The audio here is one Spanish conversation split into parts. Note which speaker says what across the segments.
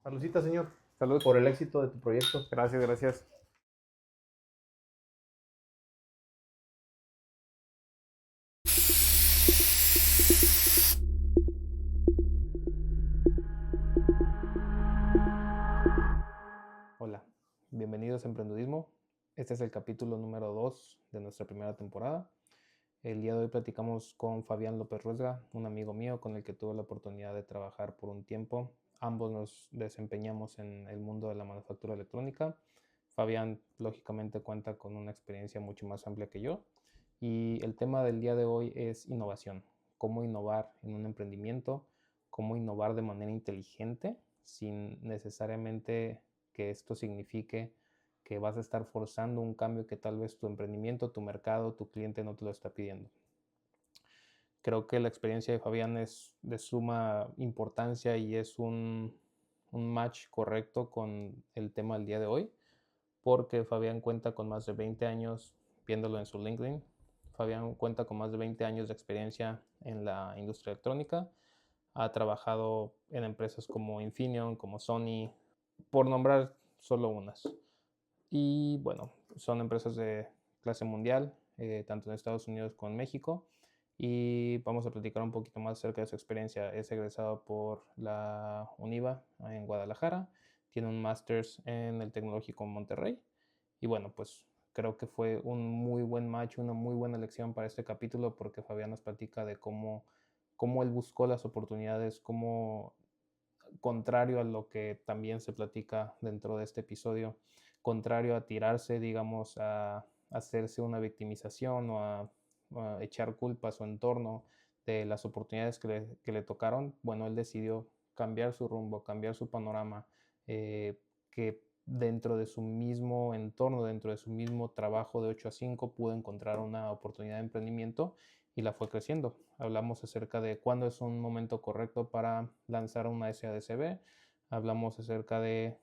Speaker 1: Saludcita, señor,
Speaker 2: Salud.
Speaker 1: por el éxito de tu proyecto.
Speaker 2: Gracias, gracias. Hola, bienvenidos a Emprendudismo. Este es el capítulo número 2 de nuestra primera temporada. El día de hoy platicamos con Fabián López Ruesga, un amigo mío con el que tuve la oportunidad de trabajar por un tiempo. Ambos nos desempeñamos en el mundo de la manufactura electrónica. Fabián, lógicamente, cuenta con una experiencia mucho más amplia que yo. Y el tema del día de hoy es innovación. Cómo innovar en un emprendimiento, cómo innovar de manera inteligente, sin necesariamente que esto signifique que vas a estar forzando un cambio que tal vez tu emprendimiento, tu mercado, tu cliente no te lo está pidiendo. Creo que la experiencia de Fabián es de suma importancia y es un match correcto con el tema del día de hoy, porque Fabián cuenta con más de 20 años, viéndolo en su LinkedIn. Fabián cuenta con más de 20 años de experiencia en la industria electrónica. Ha trabajado en empresas como Infineon, como Sony, por nombrar solo unas. Y bueno, son empresas de clase mundial, tanto en Estados Unidos como en México. Y vamos a platicar un poquito más acerca de su experiencia. Es egresado por la UNIVA en Guadalajara, tiene un máster en el Tecnológico Monterrey. Y bueno, pues creo que fue un muy buen match, una muy buena elección para este capítulo porque Fabián nos platica de cómo él buscó las oportunidades, cómo contrario a lo que también se platica dentro de este episodio, contrario a tirarse, digamos, a hacerse una victimización o a echar culpa a su entorno de las oportunidades que le tocaron, bueno, él decidió cambiar su rumbo, cambiar su panorama, que dentro de su mismo entorno, dentro de su mismo trabajo de 8 a 5, pudo encontrar una oportunidad de emprendimiento y la fue creciendo. Hablamos acerca de cuándo es un momento correcto para lanzar una SADCB, hablamos acerca de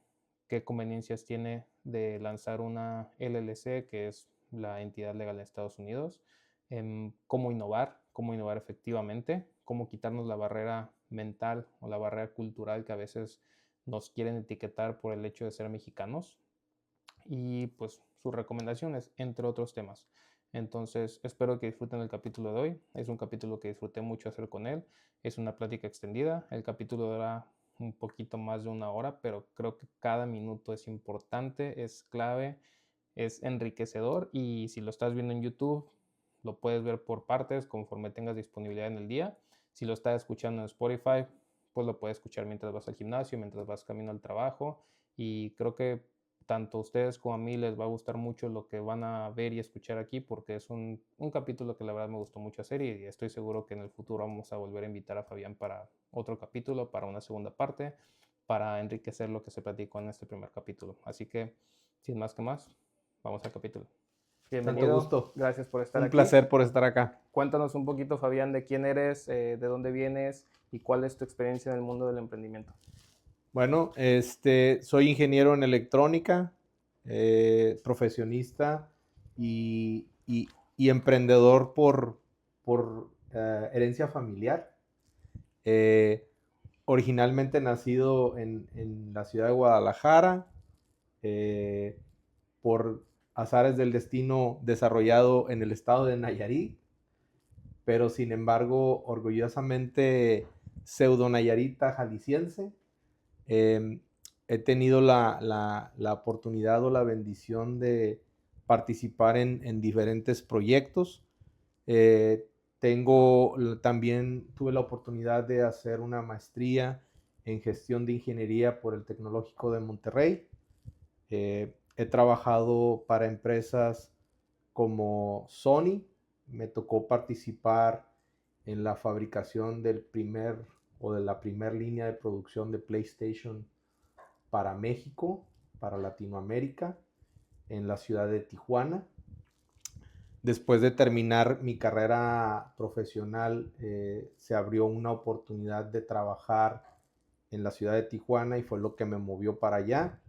Speaker 2: qué conveniencias tiene de lanzar una LLC, que es la entidad legal de Estados Unidos, cómo innovar efectivamente, cómo quitarnos la barrera mental o la barrera cultural que a veces nos quieren etiquetar por el hecho de ser mexicanos y pues sus recomendaciones, entre otros temas. Entonces, espero que disfruten el capítulo de hoy. Es un capítulo que disfruté mucho hacer con él. Es una plática extendida. El capítulo dura un poquito más de una hora, pero creo que cada minuto es importante, es clave, es enriquecedor y si lo estás viendo en YouTube, lo puedes ver por partes conforme tengas disponibilidad en el día. Si lo estás escuchando en Spotify, pues lo puedes escuchar mientras vas al gimnasio, mientras vas camino al trabajo y creo que tanto a ustedes como a mí les va a gustar mucho lo que van a ver y escuchar aquí porque es un capítulo que la verdad me gustó mucho hacer y estoy seguro que en el futuro vamos a volver a invitar a Fabián para otro capítulo, para una segunda parte, para enriquecer lo que se platicó en este primer capítulo. Así que, sin más que más, vamos al capítulo.
Speaker 1: Tanto
Speaker 2: Bienvenido,
Speaker 1: gusto.
Speaker 2: gracias por estar
Speaker 1: Un
Speaker 2: aquí.
Speaker 1: placer por estar acá.
Speaker 2: Cuéntanos un poquito, Fabián, de quién eres, de dónde vienes y cuál es tu experiencia en el mundo del emprendimiento.
Speaker 1: Bueno, soy ingeniero en electrónica, profesionista y emprendedor por herencia familiar. Eh, Originalmente nacido en la ciudad de Guadalajara, eh, por azares del destino desarrollado en el estado de Nayarit, pero sin embargo orgullosamente pseudo nayarita jalisciense. Eh, He tenido la oportunidad o la bendición de participar en diferentes proyectos. Eh, También tuve la oportunidad de hacer una maestría en gestión de ingeniería por el Tecnológico de Monterrey. He trabajado para empresas como Sony. Me tocó participar en la fabricación del primer o de la primera línea de producción de PlayStation para México, para Latinoamérica, en la ciudad de Tijuana. Después de terminar mi carrera profesional, se abrió una oportunidad de trabajar en la ciudad de Tijuana y fue lo que me movió para allá.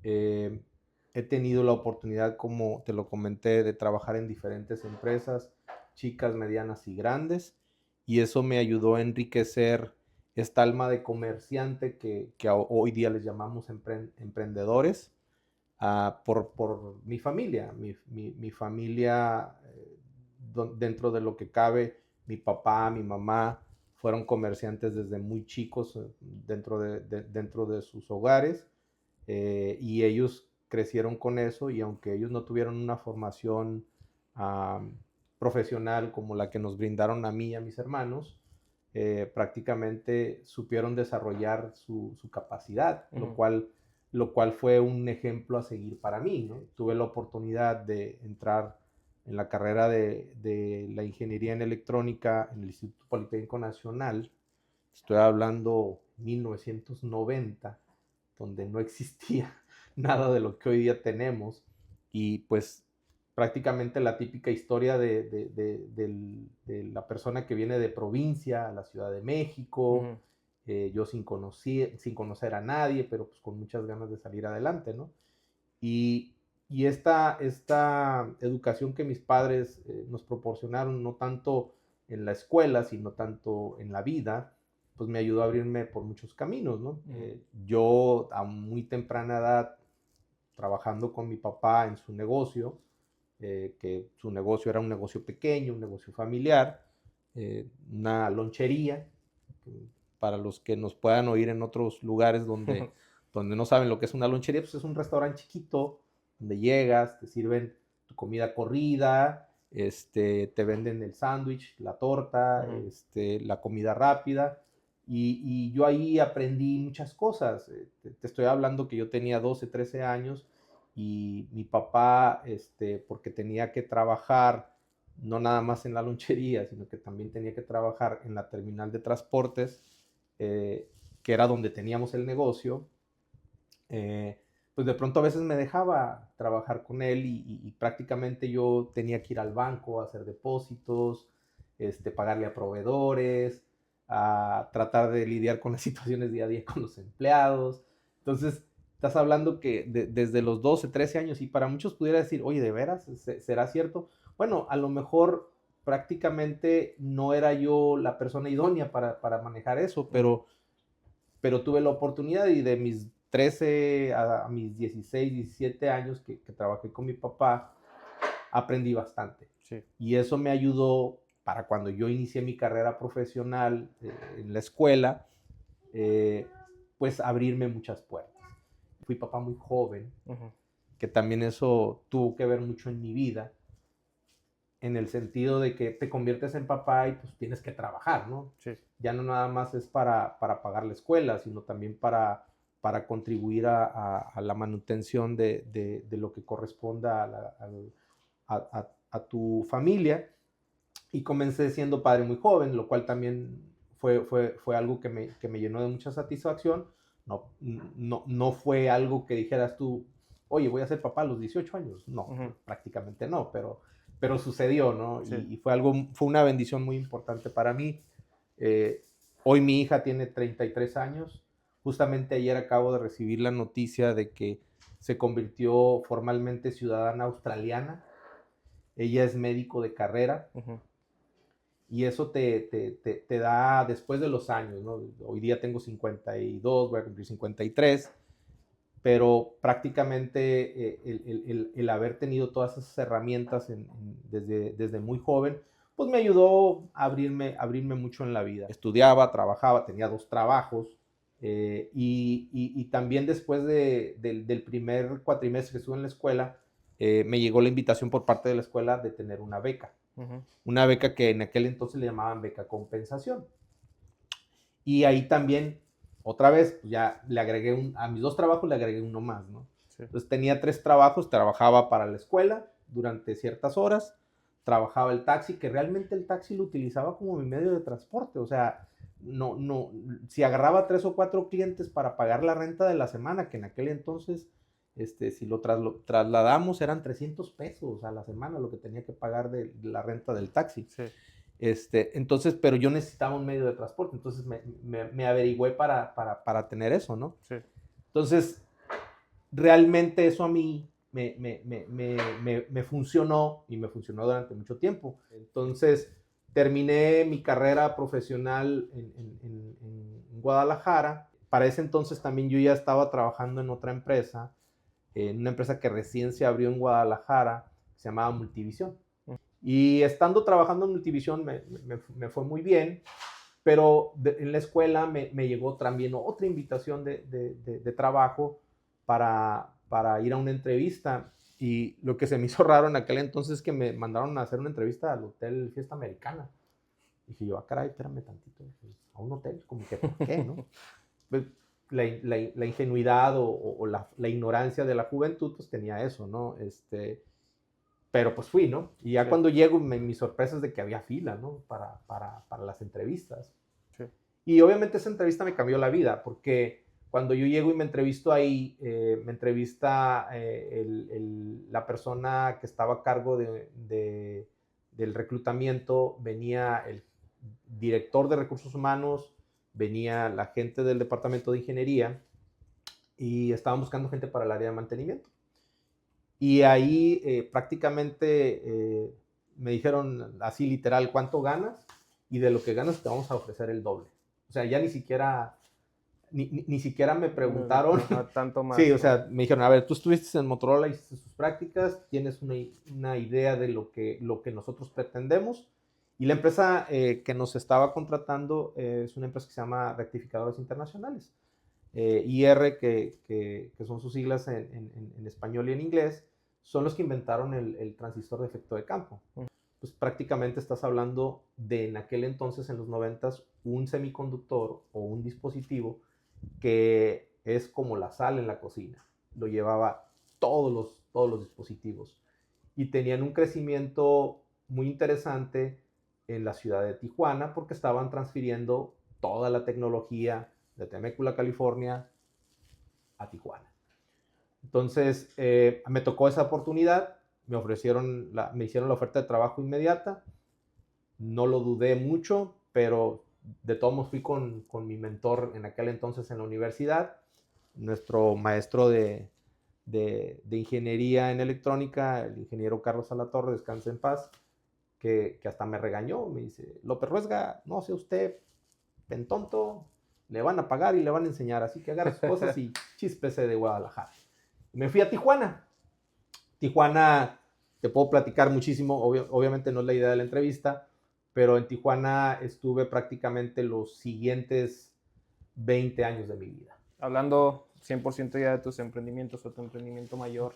Speaker 1: Eh, He tenido la oportunidad, como te lo comenté, de trabajar en diferentes empresas, chicas, medianas y grandes, y eso me ayudó a enriquecer esta alma de comerciante que hoy día les llamamos emprendedores, por mi familia. Mi familia, dentro de lo que cabe, mi papá, mi mamá, fueron comerciantes desde muy chicos dentro de sus hogares, y ellos crecieron con eso, y aunque ellos no tuvieron una formación profesional como la que nos brindaron a mí y a mis hermanos, prácticamente supieron desarrollar su capacidad, lo cual fue un ejemplo a seguir para mí, ¿no? Tuve la oportunidad de entrar en la carrera de la ingeniería en electrónica en el Instituto Politécnico Nacional. Estoy hablando 1990, donde no existía nada de lo que hoy día tenemos, y pues prácticamente la típica historia de la persona que viene de provincia a la Ciudad de México, yo sin conocer a nadie, pero pues con muchas ganas de salir adelante, ¿no? Y esta educación que mis padres nos proporcionaron, no tanto en la escuela, sino tanto en la vida, pues me ayudó a abrirme por muchos caminos, ¿no? Yo a muy temprana edad, trabajando con mi papá en su negocio, que su negocio era un negocio pequeño, un negocio familiar, una lonchería. Para los que nos puedan oír en otros lugares donde no saben lo que es una lonchería, pues es un restaurante chiquito donde llegas, te sirven tu comida corrida, te venden el sándwich, la torta, la comida rápida. Y yo ahí aprendí muchas cosas. Te estoy hablando que yo tenía 12, 13 años, y mi papá, porque tenía que trabajar no nada más en la lonchería, sino que también tenía que trabajar en la terminal de transportes, que era donde teníamos el negocio, pues de pronto a veces me dejaba trabajar con él, y prácticamente yo tenía que ir al banco a hacer depósitos, pagarle a proveedores, a tratar de lidiar con las situaciones día a día con los empleados. Entonces, estás hablando que desde los 12, 13 años, y para muchos pudiera decir, oye, ¿de veras? ¿Será cierto? Bueno, a lo mejor prácticamente no era yo la persona idónea para manejar eso, pero tuve la oportunidad, y de mis 13 a mis 16, 17 años que trabajé con mi papá, aprendí bastante.
Speaker 2: Sí.
Speaker 1: Y eso me ayudó para cuando yo inicié mi carrera profesional en la escuela, pues abrirme muchas puertas. Fui papá muy joven, que también eso tuvo que ver mucho en mi vida, en el sentido de que te conviertes en papá y pues tienes que trabajar, ¿no?
Speaker 2: Sí.
Speaker 1: Ya no nada más es para pagar la escuela, sino también para contribuir a la manutención de lo que corresponda a tu familia. Y comencé siendo padre muy joven, lo cual también fue algo que me llenó de mucha satisfacción. No fue algo que dijeras tú, oye, voy a ser papá a los 18 años. No, prácticamente no, pero sucedió, ¿no?
Speaker 2: Sí.
Speaker 1: Y fue una bendición muy importante para mí. Hoy mi hija tiene 33 años. Justamente ayer acabo de recibir la noticia de que se convirtió formalmente ciudadana australiana. Ella es médico de carrera. Y eso te da, después de los años, ¿no? Hoy día tengo 52, voy a cumplir 53, pero prácticamente el haber tenido todas esas herramientas desde muy joven, pues me ayudó a abrirme mucho en la vida. Estudiaba, trabajaba, tenía 2 trabajos, y también después del primer cuatrimestre que estuve en la escuela, me llegó la invitación por parte de la escuela de tener una beca. Una beca que en aquel entonces le llamaban beca compensación. Y ahí también, otra vez, ya le agregué a mis 2 trabajos le agregué uno más, ¿no? Sí. Entonces tenía 3 trabajos, trabajaba para la escuela durante ciertas horas, trabajaba el taxi, que realmente el taxi lo utilizaba como mi medio de transporte. O sea, si agarraba 3 o 4 clientes para pagar la renta de la semana, que en aquel entonces, si lo trasladamos, eran 300 pesos a la semana lo que tenía que pagar de la renta del taxi. Sí. Entonces, pero yo necesitaba un medio de transporte, entonces me averigüé para tener eso, ¿no? Sí. Entonces, realmente eso a mí me funcionó, y me funcionó durante mucho tiempo. Entonces, terminé mi carrera profesional en Guadalajara. Para ese entonces también yo ya estaba trabajando en otra empresa, en una empresa que recién se abrió en Guadalajara, se llamaba Multivisión. Y estando trabajando en Multivisión me fue muy bien, pero en la escuela me llegó también otra invitación de trabajo para ir a una entrevista. Y lo que se me hizo raro en aquel entonces es que me mandaron a hacer una entrevista al Hotel Fiesta Americana. Y dije yo, caray, espérame tantito, a un hotel, como que, ¿por qué, no? Pues, la ingenuidad o la ignorancia de la juventud, pues tenía eso, ¿no? Pero pues fui, ¿no? Y ya cuando llego, mi sorpresa es de que había fila, ¿no? Para las entrevistas. Sí. Y obviamente esa entrevista me cambió la vida, porque cuando yo llego y me entrevisto ahí, me entrevista la persona que estaba a cargo del reclutamiento, venía el director de recursos humanos, venía la gente del departamento de ingeniería y estaban buscando gente para el área de mantenimiento. Y ahí prácticamente me dijeron así literal, ¿cuánto ganas? Y de lo que ganas te vamos a ofrecer el doble. O sea, ya ni siquiera me preguntaron.
Speaker 2: No, tanto más.
Speaker 1: Sí, o sea, me dijeron, a ver, tú estuviste en Motorola, hiciste sus prácticas, tienes una idea de lo que nosotros pretendemos. Y la empresa que nos estaba contratando es una empresa que se llama Rectificadores Internacionales. IR, que son sus siglas en español y en inglés, son los que inventaron el transistor de efecto de campo. Pues prácticamente estás hablando de en aquel entonces, en los 90s, un semiconductor o un dispositivo que es como la sal en la cocina. Lo llevaba todos los dispositivos. Y tenían un crecimiento muy interesante en la ciudad de Tijuana porque estaban transfiriendo toda la tecnología de Temecula, California, a Tijuana. Entonces, me tocó esa oportunidad, me hicieron la oferta de trabajo inmediata, no lo dudé mucho, pero de todos modos fui con mi mentor en aquel entonces en la universidad, nuestro maestro de ingeniería en electrónica, el ingeniero Carlos Alatorre, descanse en paz, que hasta me regañó, me dice, López Ruesga, no sea usted pen tonto, le van a pagar y le van a enseñar, así que agarre sus cosas y chíspese de Guadalajara. Y me fui a Tijuana. Tijuana, te puedo platicar muchísimo, obviamente no es la idea de la entrevista, pero en Tijuana estuve prácticamente los siguientes 20 años de mi vida.
Speaker 2: Hablando 100% ya de tus emprendimientos o tu emprendimiento mayor,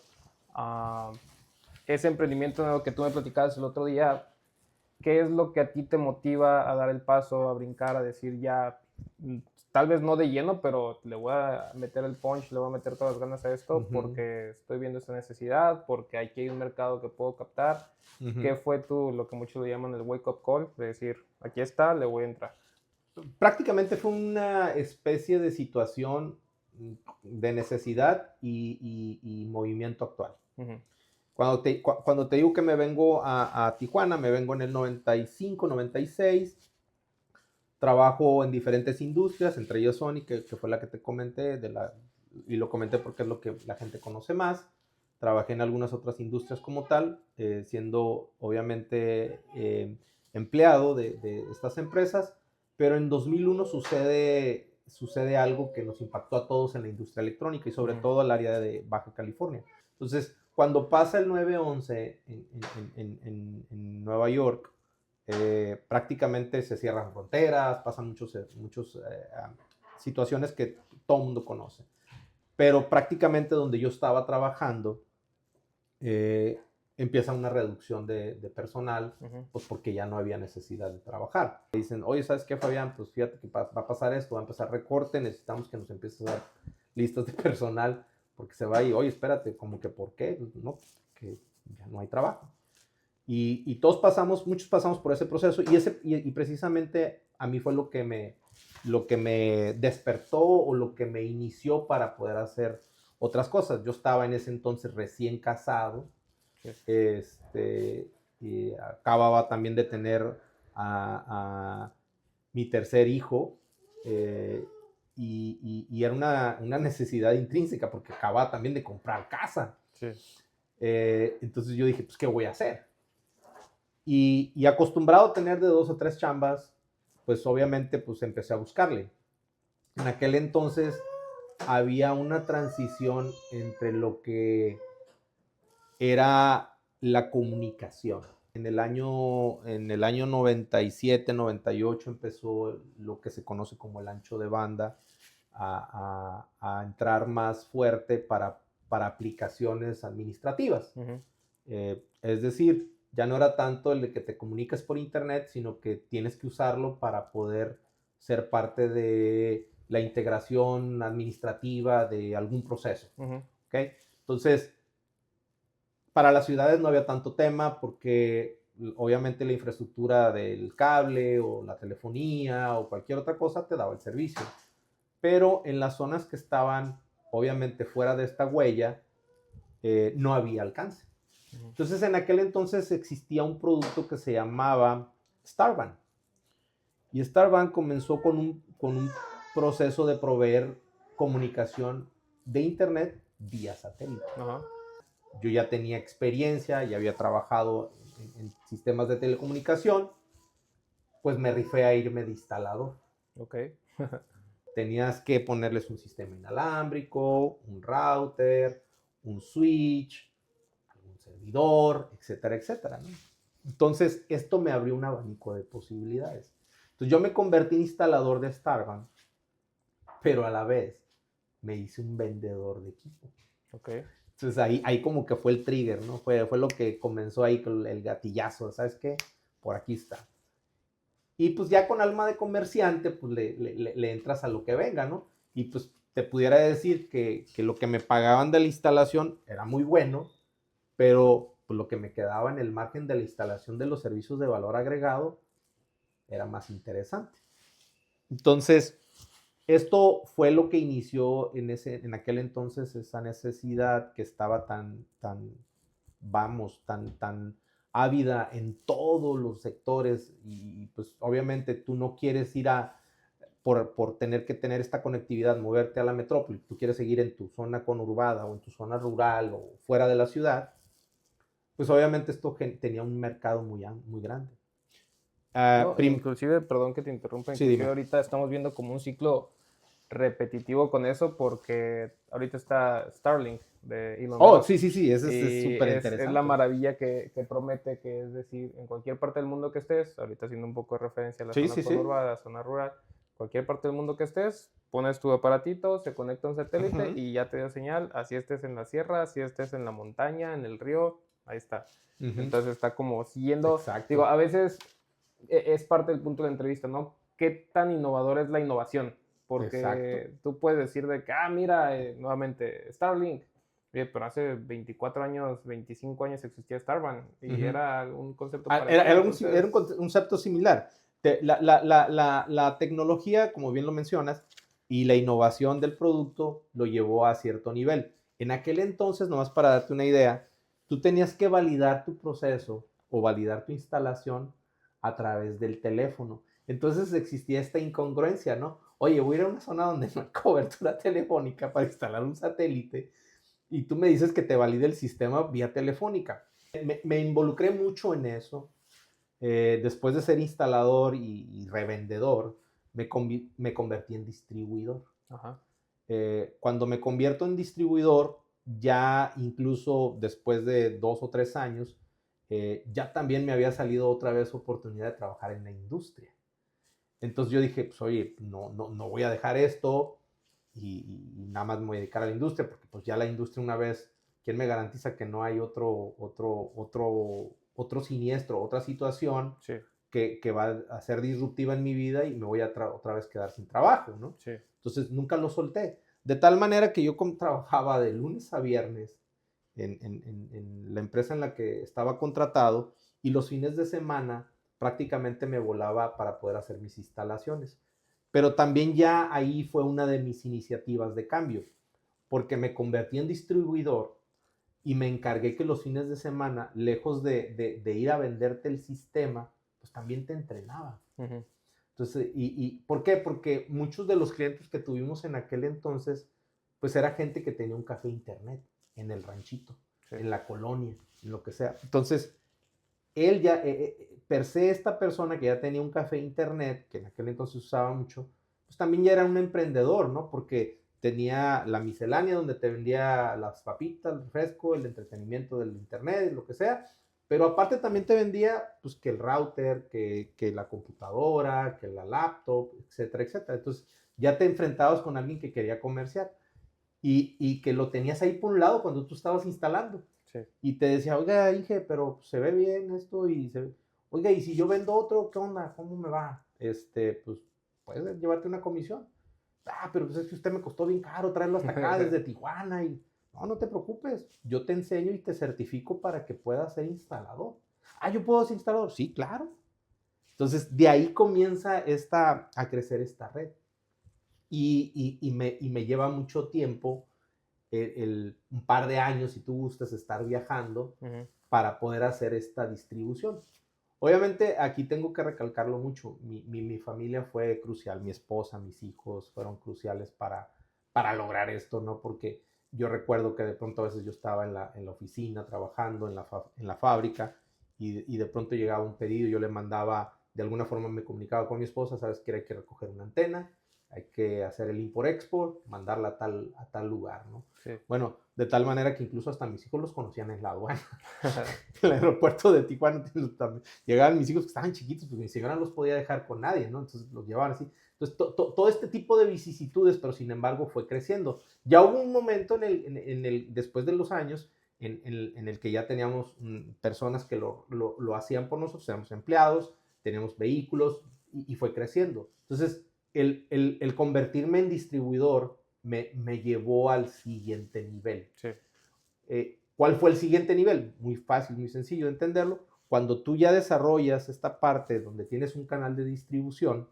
Speaker 2: ese emprendimiento que tú me platicabas el otro día, ¿qué es lo que a ti te motiva a dar el paso, a brincar, a decir ya, tal vez no de lleno, pero le voy a meter el punch, le voy a meter todas las ganas a esto porque estoy viendo esta necesidad, porque aquí hay un mercado que puedo captar? ¿Qué fue lo que muchos le llaman el wake up call? De decir, aquí está, le voy a entrar.
Speaker 1: Prácticamente fue una especie de situación de necesidad y movimiento actual. Cuando te digo que me vengo a Tijuana, me vengo en el 95, 96, trabajo en diferentes industrias, entre ellas Sony, que fue la que te comenté, y lo comenté porque es lo que la gente conoce más. Trabajé en algunas otras industrias como tal, siendo obviamente empleado de estas empresas, pero en 2001 sucede algo que nos impactó a todos en la industria electrónica y sobre todo al área de Baja California. Entonces, cuando pasa el 9/11 en Nueva York, prácticamente se cierran fronteras, pasan muchas situaciones que todo el mundo conoce. Pero prácticamente donde yo estaba trabajando, empieza una reducción de personal, pues porque ya no había necesidad de trabajar. Me dicen, oye, ¿sabes qué, Fabián? Pues fíjate que va a pasar esto, va a empezar recorte, necesitamos que nos empieces a dar listas de personal, porque se va a ir, oye, espérate, como que ¿por qué? No, que ya no hay trabajo. Y muchos pasamos por ese proceso y precisamente a mí fue lo que me despertó o lo que me inició para poder hacer otras cosas. Yo estaba en ese entonces recién casado, y acababa también de tener a mi tercer hijo, y era una necesidad intrínseca porque acababa también de comprar casa. Sí. Entonces yo dije, pues, ¿qué voy a hacer? Y acostumbrado a tener de 2 o 3 chambas, pues obviamente pues empecé a buscarle. En aquel entonces había una transición entre lo que era la comunicación. En el año 97, 98 empezó lo que se conoce como el ancho de banda a entrar más fuerte para aplicaciones administrativas.
Speaker 2: Ujú.
Speaker 1: Es decir, ya no era tanto el de que te comunicas por internet, sino que tienes que usarlo para poder ser parte de la integración administrativa de algún proceso.
Speaker 2: Ujú.
Speaker 1: ¿Okay? Entonces, para las ciudades no había tanto tema porque obviamente la infraestructura del cable o la telefonía o cualquier otra cosa te daba el servicio. Pero en las zonas que estaban obviamente fuera de esta huella, no había alcance. Entonces en aquel entonces existía un producto que se llamaba Starban. Y Starban comenzó con un proceso de proveer comunicación de internet vía satélite.
Speaker 2: Ajá.
Speaker 1: Yo ya tenía experiencia, ya había trabajado en sistemas de telecomunicación, pues me rifé a irme de instalador.
Speaker 2: Ok.
Speaker 1: Tenías que ponerles un sistema inalámbrico, un router, un switch, un servidor, etcétera, etcétera, ¿no? Entonces, esto me abrió un abanico de posibilidades. Entonces, yo me convertí en instalador de Starban, pero a la vez me hice un vendedor de equipo.
Speaker 2: Ok.
Speaker 1: Entonces, ahí como que fue el trigger, ¿no? Fue lo que comenzó ahí con el gatillazo, ¿sabes qué? Por aquí está. Y pues ya con alma de comerciante, pues le entras a lo que venga, ¿no? Y pues te pudiera decir que lo que me pagaban de la instalación era muy bueno, pero pues, lo que me quedaba en el margen de la instalación de los servicios de valor agregado era más interesante. Entonces, esto fue lo que inició en aquel entonces esa necesidad que estaba tan ávida en todos los sectores y pues obviamente tú no quieres ir por tener que tener esta conectividad, moverte a la metrópoli, tú quieres seguir en tu zona conurbada o en tu zona rural o fuera de la ciudad, pues obviamente esto tenía un mercado muy grande.
Speaker 2: No, inclusive, perdón que te interrumpa,
Speaker 1: Sí,
Speaker 2: inclusive
Speaker 1: dime.
Speaker 2: ahorita estamos viendo como un ciclo repetitivo con eso porque ahorita está Starlink de Elon
Speaker 1: Oh,
Speaker 2: Musk
Speaker 1: sí, sí, sí, eso es
Speaker 2: y
Speaker 1: súper
Speaker 2: es la
Speaker 1: interesante.
Speaker 2: maravilla que promete, que es decir, en cualquier parte del mundo que estés, ahorita haciendo un poco de referencia a la
Speaker 1: Sí,
Speaker 2: zona
Speaker 1: sí, sí.
Speaker 2: conurbada, la zona rural, cualquier parte del mundo que estés, pones tu aparatito, se conecta a un satélite
Speaker 1: Uh-huh.
Speaker 2: y ya te da señal, así estés en la sierra, así estés en la montaña, en el río, ahí está.
Speaker 1: Uh-huh.
Speaker 2: Entonces está como siguiendo, digo,
Speaker 1: Exacto.
Speaker 2: a veces es parte del punto de la entrevista, ¿no? ¿Qué tan innovador es la innovación?
Speaker 1: Exacto.
Speaker 2: Porque tú puedes decir de que, mira, nuevamente, Starlink, pero hace 24 años, 25 años existía Starbank y
Speaker 1: Uh-huh.
Speaker 2: era un concepto
Speaker 1: Era,
Speaker 2: parecido,
Speaker 1: era, un,
Speaker 2: entonces...
Speaker 1: era un concepto similar. La tecnología, como bien lo mencionas, y la innovación del producto lo llevó a cierto nivel. En aquel entonces, nomás para darte una idea, tú tenías que validar tu proceso o validar tu instalación a través del teléfono. Entonces existía esta incongruencia, ¿no? Oye, voy a ir a una zona donde no hay cobertura telefónica para instalar un satélite y tú me dices que te valide el sistema vía telefónica. Me involucré mucho en eso. Después de ser instalador y revendedor, me convertí en distribuidor.
Speaker 2: Ajá.
Speaker 1: Cuando me convierto en distribuidor, ya incluso después de 2 o 3 años, ya también me había salido otra vez oportunidad de trabajar en la industria. Entonces yo dije, pues oye, no voy a dejar esto y nada más me voy a dedicar a la industria, porque pues ya la industria una vez, ¿quién me garantiza que no hay otro siniestro, otra situación
Speaker 2: Sí,
Speaker 1: que va a ser disruptiva en mi vida y me voy a otra vez quedar sin trabajo, ¿no?
Speaker 2: sí.
Speaker 1: Entonces nunca lo solté. De tal manera que yo trabajaba de lunes a viernes en la empresa en la que estaba contratado y los fines de semana prácticamente me volaba para poder hacer mis instalaciones. Pero también ya ahí fue una de mis iniciativas de cambio, porque me convertí en distribuidor y me encargué que los fines de semana, lejos de ir a venderte el sistema, pues también te entrenaba.
Speaker 2: Uh-huh.
Speaker 1: Entonces, ¿por qué? Porque muchos de los clientes que tuvimos en aquel entonces, pues era gente que tenía un café internet en el ranchito,
Speaker 2: Sí.
Speaker 1: en la colonia, en lo que sea. Entonces, él ya, per se esta persona que ya tenía un café internet, que en aquel entonces usaba mucho, pues también ya era un emprendedor, ¿no? Porque tenía la miscelánea donde te vendía las papitas, el refresco, el entretenimiento del internet, lo que sea, pero aparte también te vendía, pues, que el router, que la computadora, que la laptop, etcétera, etcétera. Entonces, ya te enfrentabas con alguien que quería comerciar y que lo tenías ahí por un lado cuando tú estabas instalando.
Speaker 2: Sí.
Speaker 1: Y te decía, oiga, dije, pero se ve bien esto oiga, y si yo vendo otro, ¿qué onda? ¿Cómo me va? Pues puedes llevarte una comisión. Ah, pero pues es que usted me costó bien caro traerlo hasta acá desde Tijuana y no, no te preocupes, yo te enseño y te certifico para que puedas ser instalador. Ah, ¿yo puedo ser instalador? Sí, claro. Entonces, de ahí comienza a crecer esta red. Y me lleva mucho tiempo, un par de años, si tú gustas, estar viajando
Speaker 2: Uh-huh.
Speaker 1: para poder hacer esta distribución. Obviamente, aquí tengo que recalcarlo mucho. Mi familia fue crucial, mi esposa, mis hijos fueron cruciales para lograr esto, ¿no? Porque yo recuerdo que de pronto a veces yo estaba en la oficina trabajando, en la fábrica, y de pronto llegaba un pedido, yo le mandaba, de alguna forma me comunicaba con mi esposa, sabes que hay que recoger una antena, hay que hacer el import-export, mandarla a tal lugar, ¿no?
Speaker 2: Sí.
Speaker 1: Bueno, de tal manera que incluso hasta mis hijos los conocían en la aduana. El aeropuerto de Tijuana, llegaban mis hijos que estaban chiquitos, pues mi señora no los podía dejar con nadie, ¿no? Entonces los llevaban así. Entonces, todo este tipo de vicisitudes, pero sin embargo fue creciendo. Ya hubo un momento después de los años en el que ya teníamos personas que lo hacían por nosotros, éramos empleados, teníamos vehículos y fue creciendo. Entonces, el convertirme en distribuidor me llevó al siguiente nivel.
Speaker 2: Sí.
Speaker 1: ¿Cuál fue el siguiente nivel? Muy fácil, muy sencillo de entenderlo. Cuando tú ya desarrollas esta parte donde tienes un canal de distribución,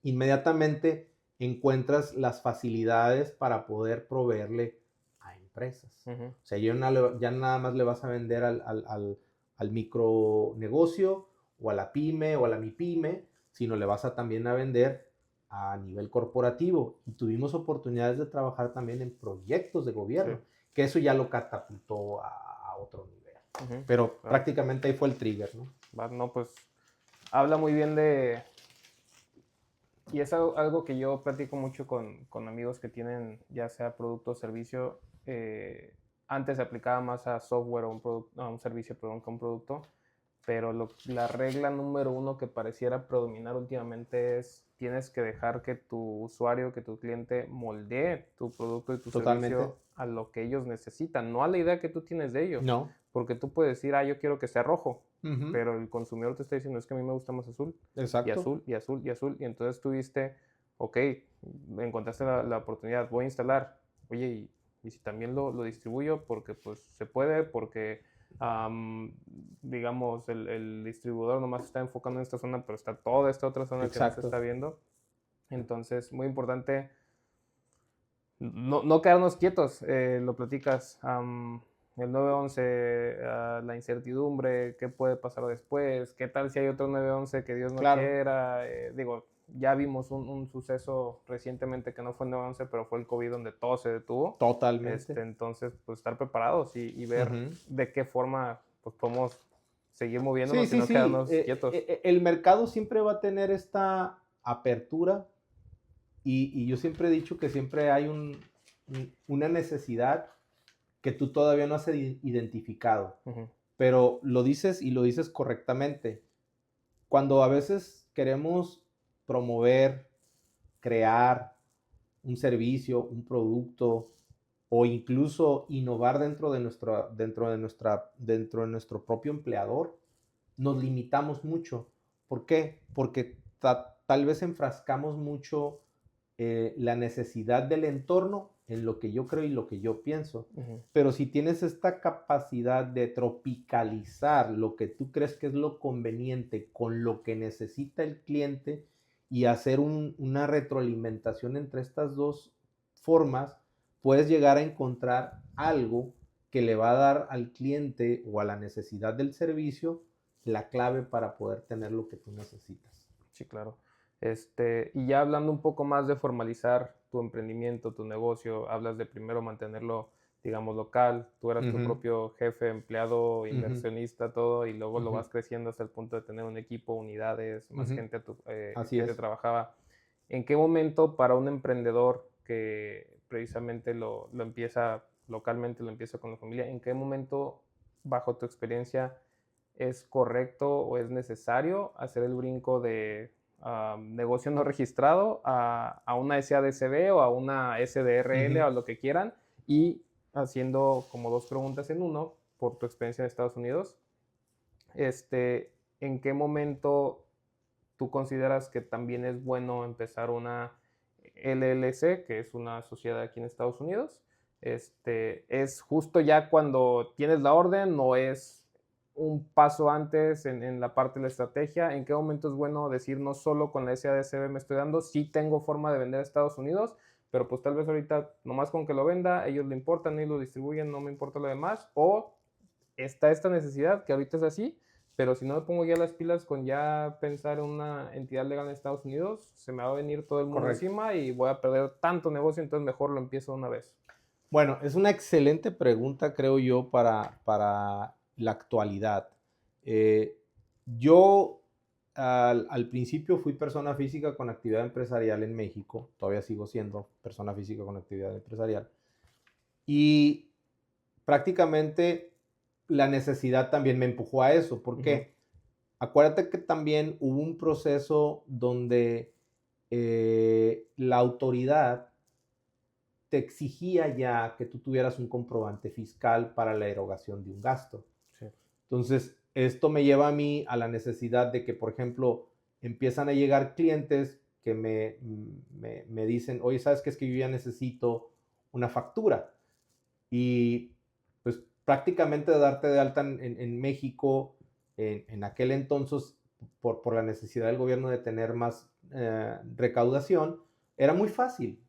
Speaker 1: inmediatamente encuentras las facilidades para poder proveerle a empresas.
Speaker 2: Uh-huh.
Speaker 1: O sea, ya nada más le vas a vender al micronegocio o a la pyme o a la mipyme, sino le vas a también a vender a nivel corporativo. Y tuvimos oportunidades de trabajar también en proyectos de gobierno,
Speaker 2: Sí.
Speaker 1: que eso ya lo catapultó a otro nivel.
Speaker 2: Uh-huh.
Speaker 1: Pero
Speaker 2: Claro.
Speaker 1: prácticamente ahí fue el trigger, ¿no?
Speaker 2: No, pues habla muy bien de... Y es algo que yo platico mucho con amigos que tienen ya sea producto o servicio. Antes se aplicaba más a software o a un servicio, perdón, que a un producto, pero la regla número uno que pareciera predominar últimamente es tienes que dejar que tu usuario, que tu cliente moldee tu producto y tu
Speaker 1: Totalmente.
Speaker 2: servicio a lo que ellos necesitan, no a la idea que tú tienes de ello.
Speaker 1: No.
Speaker 2: Porque tú puedes decir, yo quiero que sea rojo,
Speaker 1: Uh-huh.
Speaker 2: pero el consumidor te está diciendo, es que a mí me gusta más azul.
Speaker 1: Exacto.
Speaker 2: Y azul, y azul, y azul. Y entonces tú diste, ok, encontraste la oportunidad, voy a instalar. Oye, y si también lo distribuyo, porque pues se puede, porque digamos, el distribuidor nomás está enfocando en esta zona, pero está toda esta otra zona que no se está viendo. Entonces, muy importante no quedarnos quietos, lo platicas. El 911, la incertidumbre, qué puede pasar después, qué tal si hay otro 911 que Dios no
Speaker 1: Claro.
Speaker 2: quiera. Digo, ya vimos un suceso recientemente que no fue el 911, pero fue el COVID donde todo se detuvo.
Speaker 1: Totalmente.
Speaker 2: Entonces, pues estar preparados y ver
Speaker 1: Uh-huh.
Speaker 2: de qué forma pues, podemos seguir moviéndonos y no quedarnos quietos.
Speaker 1: El mercado siempre va a tener esta apertura y yo siempre he dicho que siempre hay una necesidad que tú todavía no has identificado,
Speaker 2: Uh-huh.
Speaker 1: pero lo dices y lo dices correctamente. Cuando a veces queremos promover, crear un servicio, un producto o incluso innovar dentro de nuestro propio empleador, nos limitamos mucho. ¿Por qué? Porque tal vez enfrascamos mucho la necesidad del entorno en lo que yo creo y lo que yo pienso.
Speaker 2: Uh-huh.
Speaker 1: Pero si tienes esta capacidad de tropicalizar lo que tú crees que es lo conveniente con lo que necesita el cliente y hacer una retroalimentación entre estas dos formas, puedes llegar a encontrar algo que le va a dar al cliente o a la necesidad del servicio la clave para poder tener lo que tú necesitas.
Speaker 2: Sí, claro. Y ya hablando un poco más de formalizar tu emprendimiento, tu negocio, hablas de primero mantenerlo digamos, local, tú eras tu
Speaker 1: Ujú,
Speaker 2: propio jefe, empleado,
Speaker 1: ujú,
Speaker 2: inversionista, todo, y luego lo
Speaker 1: ujú,
Speaker 2: vas creciendo hasta el punto de tener un equipo, unidades, más
Speaker 1: ujú.
Speaker 2: gente
Speaker 1: Así
Speaker 2: que te
Speaker 1: es.
Speaker 2: trabajaba. ¿En qué momento para un emprendedor que precisamente lo empieza localmente, lo empieza con la familia, en qué momento, bajo tu experiencia, es correcto o es necesario hacer el brinco de negocio no registrado a una SADCB o a una SDRL
Speaker 1: Ujú.
Speaker 2: o lo que quieran? Y haciendo como dos preguntas en uno, por tu experiencia en Estados Unidos, ¿en qué momento tú consideras que también es bueno empezar una LLC, que es una sociedad aquí en Estados Unidos? ¿Es justo ya cuando tienes la orden o es un paso antes en la parte de la estrategia? ¿En qué momento es bueno decir no solo con la SADCB me estoy dando, sí tengo forma de vender a Estados Unidos, pero pues tal vez ahorita nomás con que lo venda, ellos lo importan y lo distribuyen, no me importa lo demás? ¿O está esta necesidad que ahorita es así, pero si no me pongo ya las pilas con ya pensar en una entidad legal en Estados Unidos, se me va a venir todo el mundo
Speaker 1: Correcto.
Speaker 2: encima y voy a perder tanto negocio, entonces mejor lo empiezo de una vez?
Speaker 1: Bueno, es una excelente pregunta, creo yo, para la actualidad. Eh, yo al principio fui persona física con actividad empresarial en México, todavía sigo siendo persona física con actividad empresarial, y prácticamente la necesidad también me empujó a eso. ¿Por
Speaker 2: Ujú,
Speaker 1: qué? Acuérdate que también hubo un proceso donde la autoridad te exigía ya que tú tuvieras un comprobante fiscal para la erogación de un gasto.
Speaker 2: sí.
Speaker 1: Entonces, esto me lleva a mí a la necesidad de que, por ejemplo, empiezan a llegar clientes que me dicen, oye, ¿sabes qué? Es que yo ya necesito una factura. Y pues prácticamente darte de alta en México en aquel entonces, por la necesidad del gobierno de tener más recaudación, era muy fácil.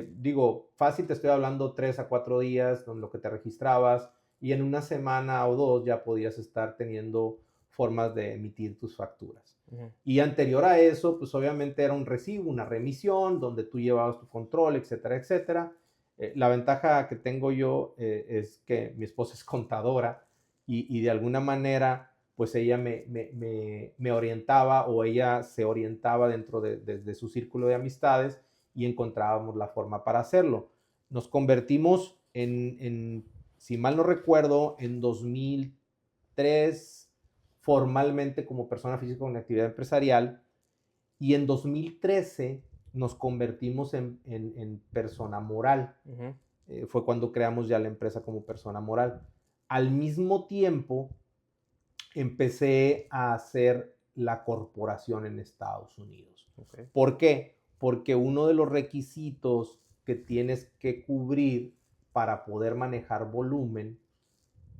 Speaker 1: Digo, fácil te estoy hablando 3 a 4 días, con lo que te registrabas, y en una semana o dos ya podías estar teniendo formas de emitir tus facturas.
Speaker 2: Ujú,
Speaker 1: Y anterior a eso, pues obviamente era un recibo, una remisión, donde tú llevabas tu control, etcétera, etcétera. La ventaja que tengo yo es que mi esposa es contadora y de alguna manera, pues ella me orientaba o ella se orientaba dentro de su círculo de amistades y encontrábamos la forma para hacerlo. Nos convertimos si mal no recuerdo, en 2003 formalmente como persona física con actividad empresarial y en 2013 nos convertimos en persona moral.
Speaker 2: ujú,
Speaker 1: Fue cuando creamos ya la empresa como persona moral. Al mismo tiempo, empecé a hacer la corporación en Estados Unidos.
Speaker 2: ok,
Speaker 1: ¿Por qué? Porque uno de los requisitos que tienes que cubrir para poder manejar volumen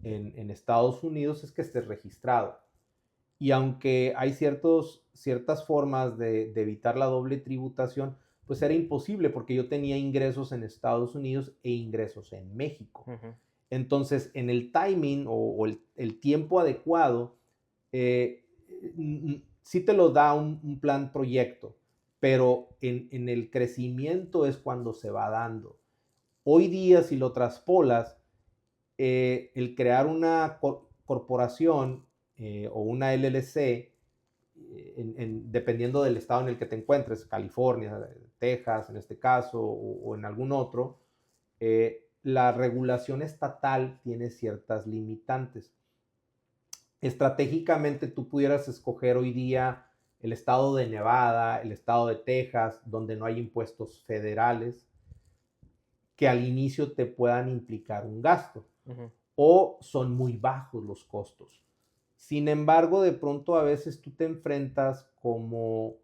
Speaker 1: en Estados Unidos es que estés registrado. Y aunque hay ciertas formas de evitar la doble tributación, pues era imposible porque yo tenía ingresos en Estados Unidos e ingresos en México.
Speaker 2: ujú,
Speaker 1: Entonces, en el timing o el tiempo adecuado, eh, sí te lo da un plan proyecto, pero en el crecimiento es cuando se va dando. Hoy día, si lo traspolas, el crear una corporación o una LLC, dependiendo del estado en el que te encuentres, California, Texas en este caso, o en algún otro, la regulación estatal tiene ciertas limitantes. Estratégicamente tú pudieras escoger hoy día el estado de Nevada, el estado de Texas, donde no hay impuestos federales que al inicio te puedan implicar un gasto
Speaker 2: ujú,
Speaker 1: o son muy bajos los costos. Sin embargo, de pronto a veces tú te enfrentas como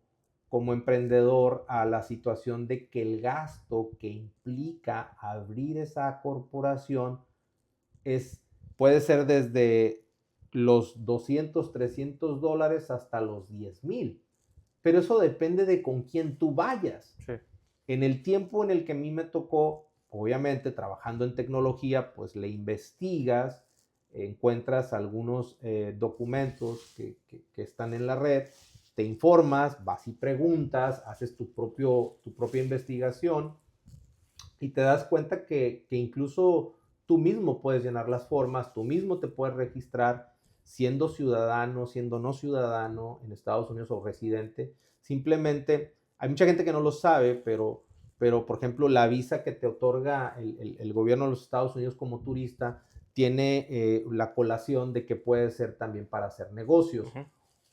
Speaker 1: emprendedor a la situación de que el gasto que implica abrir esa corporación es, puede ser desde los 200, $300 hasta los 10,000. Pero eso depende de con quién tú vayas.
Speaker 2: sí,
Speaker 1: En el tiempo en el que a mí me tocó, obviamente trabajando en tecnología, pues le investigas, encuentras algunos documentos que están en la red, te informas, vas y preguntas, haces tu propia investigación y te das cuenta que incluso tú mismo puedes llenar las formas, tú mismo te puedes registrar siendo ciudadano, siendo no ciudadano en Estados Unidos o residente. Simplemente, hay mucha gente que no lo sabe, pero por ejemplo, la visa que te otorga el gobierno de los Estados Unidos como turista tiene la colación de que puede ser también para hacer negocios.
Speaker 2: Ujú,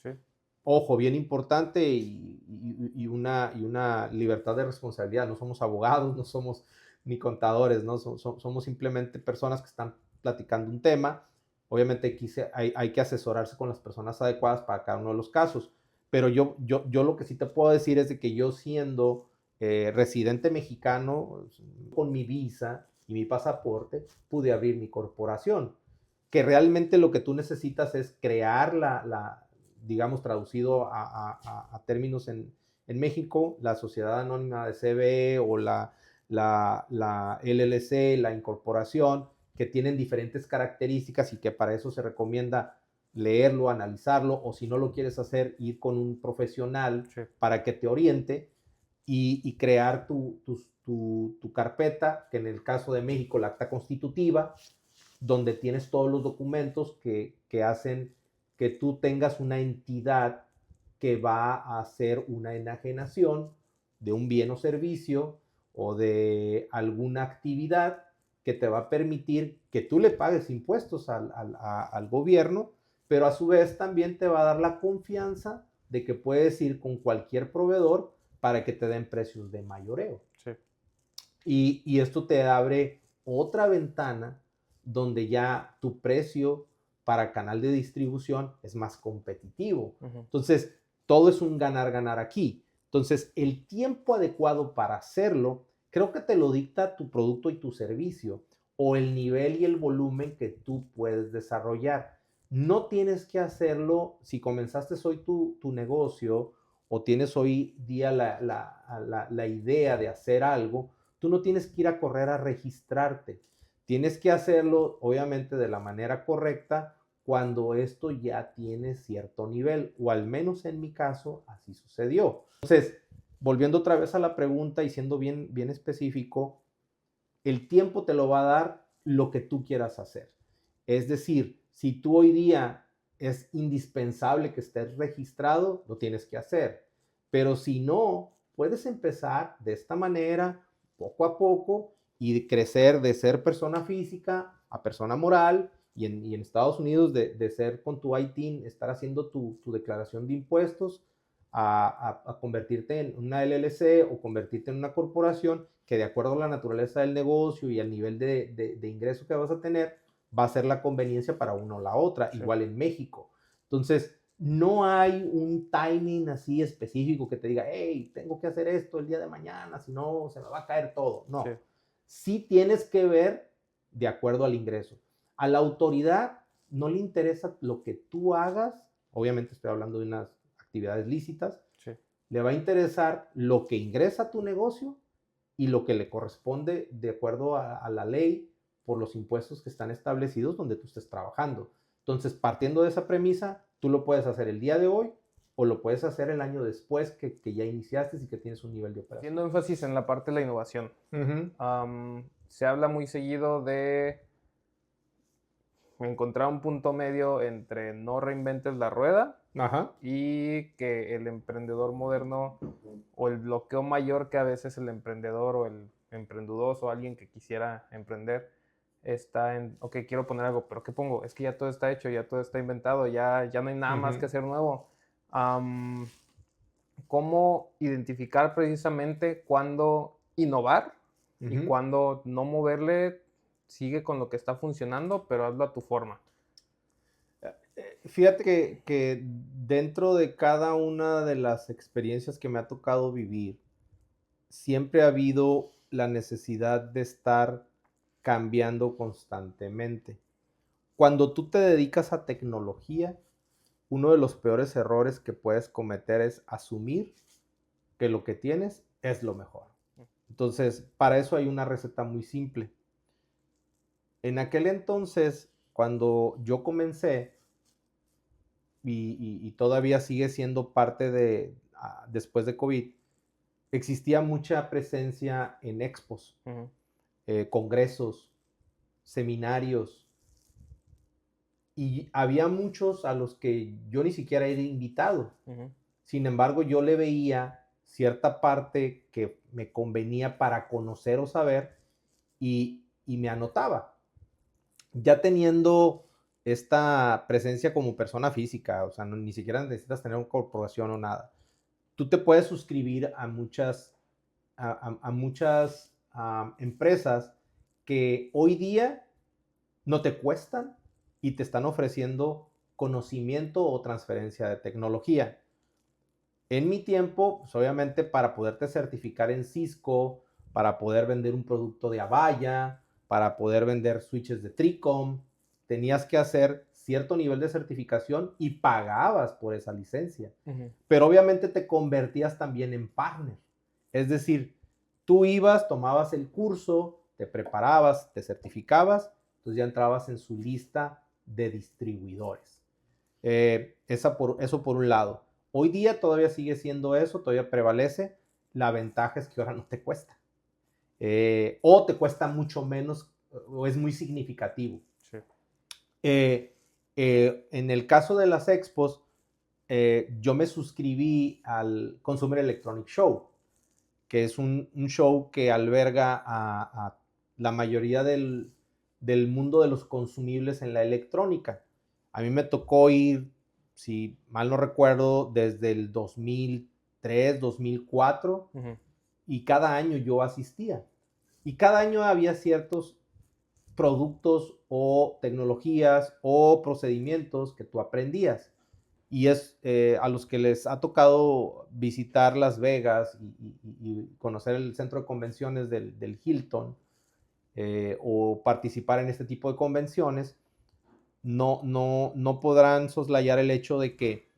Speaker 2: sí.
Speaker 1: Ojo, bien importante y una libertad de responsabilidad. No somos abogados, no somos ni contadores, ¿no? Somos simplemente personas que están platicando un tema. Obviamente hay que asesorarse con las personas adecuadas para cada uno de los casos. Pero yo lo que sí te puedo decir es de que yo siendo residente mexicano, con mi visa y mi pasaporte, pude abrir mi corporación. Que realmente lo que tú necesitas es crear digamos, traducido a términos en México, la Sociedad Anónima de CBE o la LLC, la incorporación, que tienen diferentes características y que para eso se recomienda leerlo, analizarlo, o si no lo quieres hacer, ir con un profesional
Speaker 2: Sí.
Speaker 1: para que te oriente y crear tu carpeta, que en el caso de México, la acta constitutiva, donde tienes todos los documentos que hacen que tú tengas una entidad que va a hacer una enajenación de un bien o servicio o de alguna actividad que te va a permitir que tú le pagues impuestos al gobierno, pero a su vez también te va a dar la confianza de que puedes ir con cualquier proveedor para que te den precios de mayoreo.
Speaker 2: Sí.
Speaker 1: Y esto te abre otra ventana donde ya tu precio para canal de distribución es más competitivo.
Speaker 2: Ujú.
Speaker 1: Entonces, todo es un ganar-ganar aquí. Entonces, el tiempo adecuado para hacerlo, creo que te lo dicta tu producto y tu servicio o el nivel y el volumen que tú puedes desarrollar. No tienes que hacerlo si comenzaste hoy tu negocio o tienes hoy día la idea de hacer algo. Tú no tienes que ir a correr a registrarte. Tienes que hacerlo, obviamente, de la manera correcta cuando esto ya tiene cierto nivel, o al menos en mi caso, así sucedió. Entonces, volviendo otra vez a la pregunta y siendo bien específico, el tiempo te lo va a dar lo que tú quieras hacer. Es decir, si tú hoy día es indispensable que estés registrado, lo tienes que hacer. Pero si no, puedes empezar de esta manera, poco a poco, y crecer de ser persona física a persona moral, y en Estados Unidos de ser con tu ITIN, estar haciendo tu declaración de impuestos, a convertirte en una LLC o convertirte en una corporación que de acuerdo a la naturaleza del negocio y al nivel de ingreso que vas a tener, va a ser la conveniencia para una o la otra,
Speaker 2: Sí.
Speaker 1: igual en México. Entonces, no hay un timing así específico que te diga, hey, tengo que hacer esto el día de mañana, si no, se me va a caer todo. No.
Speaker 2: Sí.
Speaker 1: Sí tienes que ver de acuerdo al ingreso. A la autoridad no le interesa lo que tú hagas, obviamente estoy hablando de unas actividades lícitas,
Speaker 2: Sí.
Speaker 1: le va a interesar lo que ingresa a tu negocio y lo que le corresponde de acuerdo a la ley por los impuestos que están establecidos donde tú estés trabajando. Entonces, partiendo de esa premisa, tú lo puedes hacer el día de hoy o lo puedes hacer el año después que ya iniciaste y que tienes un nivel de operación.
Speaker 2: Haciendo énfasis en la parte de la innovación. Se habla muy seguido de encontrar un punto medio entre no reinventes la rueda
Speaker 1: Ajá.
Speaker 2: y que el emprendedor moderno o el bloqueo mayor que a veces el emprendedor o el emprendudoso o alguien que quisiera emprender está en, ok, quiero poner algo, pero ¿qué pongo? Es que ya todo está hecho, ya todo está inventado, ya no hay nada más que hacer nuevo. ¿Cómo identificar precisamente cuándo innovar y cuándo no moverle? Sigue con lo que está funcionando, pero hazlo a tu forma.
Speaker 1: Fíjate que dentro de cada una de las experiencias que me ha tocado vivir, siempre ha habido la necesidad de estar cambiando constantemente. Cuando tú te dedicas a tecnología, uno de los peores errores que puedes cometer es asumir que lo que tienes es lo mejor. Entonces, para eso hay una receta muy simple. En aquel entonces, cuando yo comencé, y todavía sigue siendo parte de, después de COVID, existía mucha presencia en expos, congresos, seminarios, y había muchos a los que yo ni siquiera era invitado. Sin embargo, yo le veía cierta parte que me convenía para conocer o saber y me anotaba. Ya teniendo esta presencia como persona física, o sea, ni siquiera necesitas tener una corporación o nada. Tú te puedes suscribir a muchas empresas que hoy día no te cuestan y te están ofreciendo conocimiento o transferencia de tecnología. En mi tiempo, pues obviamente para poderte certificar en Cisco, para poder vender un producto de Avaya, para poder vender switches de Tricom, tenías que hacer cierto nivel de certificación y pagabas por esa licencia. Pero obviamente te convertías también en partner. Es decir, tú ibas, tomabas el curso, te preparabas, te certificabas, entonces ya entrabas en su lista de distribuidores. Eso por un lado. Hoy día todavía sigue siendo eso, todavía prevalece. La ventaja es que ahora no te cuesta. O te cuesta mucho menos o es muy significativo.
Speaker 2: Sí.
Speaker 1: En el caso de las expos, yo me suscribí al Consumer Electronic Show, que es un show que alberga a la mayoría del mundo de los consumibles en la electrónica. A mí me tocó ir, si mal no recuerdo, desde el 2003, 2004, y cada año yo asistía. Y cada año había ciertos productos o tecnologías o procedimientos que tú aprendías. Y es a los que les ha tocado visitar Las Vegas y conocer el centro de convenciones del Hilton o participar en este tipo de convenciones, no podrán soslayar el hecho de que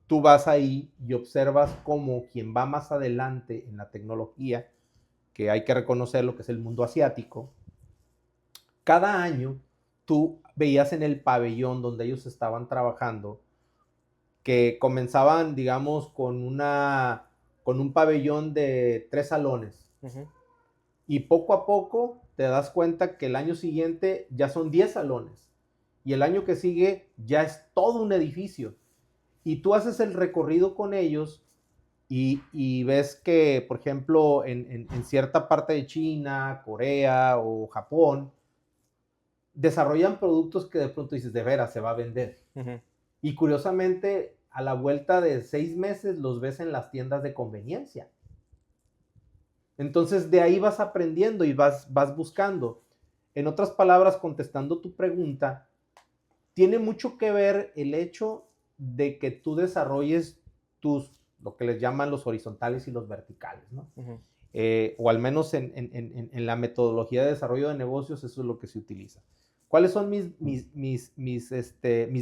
Speaker 1: tú vas ahí y observas como quien va más adelante en la tecnología, que hay que reconocer lo que es el mundo asiático. Cada año tú veías en el pabellón donde ellos estaban trabajando que comenzaban, digamos, con un pabellón de 3 salones. Y poco a poco te das cuenta que el año siguiente ya son 10 salones. Y el año que sigue ya es todo un edificio. Y tú haces el recorrido con ellos y ves que, por ejemplo, en cierta parte de China, Corea o Japón, desarrollan productos que de pronto dices, de veras, se va a vender. Y curiosamente, a la vuelta de 6 meses los ves en las tiendas de conveniencia. Entonces, de ahí vas aprendiendo y vas buscando. En otras palabras, contestando tu pregunta, tiene mucho que ver el hecho de que tú desarrolles lo que les llaman los horizontales y los verticales, ¿no? O al menos en la metodología de desarrollo de negocios, eso es lo que se utiliza. ¿Cuáles son mis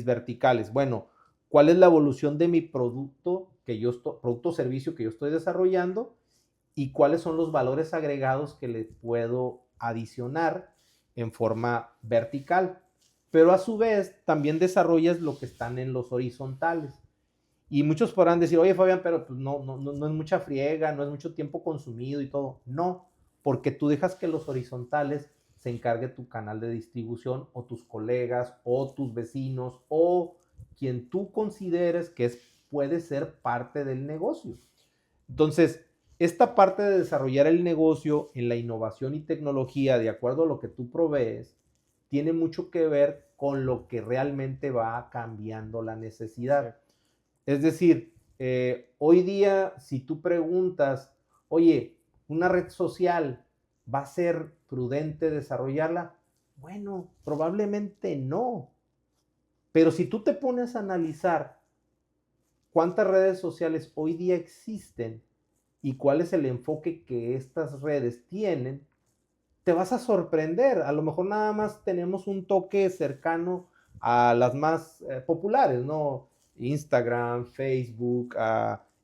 Speaker 1: verticales? Bueno, ¿cuál es la evolución de mi producto o servicio que yo estoy desarrollando? Y cuáles son los valores agregados que le puedo adicionar en forma vertical. Pero a su vez también desarrollas lo que están en los horizontales. Y muchos podrán decir, oye Fabián, pero pues no es mucha friega, no es mucho tiempo consumido y todo. No, porque tú dejas que los horizontales se encargue tu canal de distribución o tus colegas o tus vecinos o quien tú consideres que puede ser parte del negocio. Entonces, esta parte de desarrollar el negocio en la innovación y tecnología de acuerdo a lo que tú provees, tiene mucho que ver con lo que realmente va cambiando la necesidad. Es decir, hoy día, si tú preguntas, oye, una red social, ¿va a ser prudente desarrollarla? Bueno, probablemente no. Pero si tú te pones a analizar cuántas redes sociales hoy día existen y cuál es el enfoque que estas redes tienen, te vas a sorprender. A lo mejor nada más tenemos un toque cercano a las más populares, ¿no? Instagram, Facebook,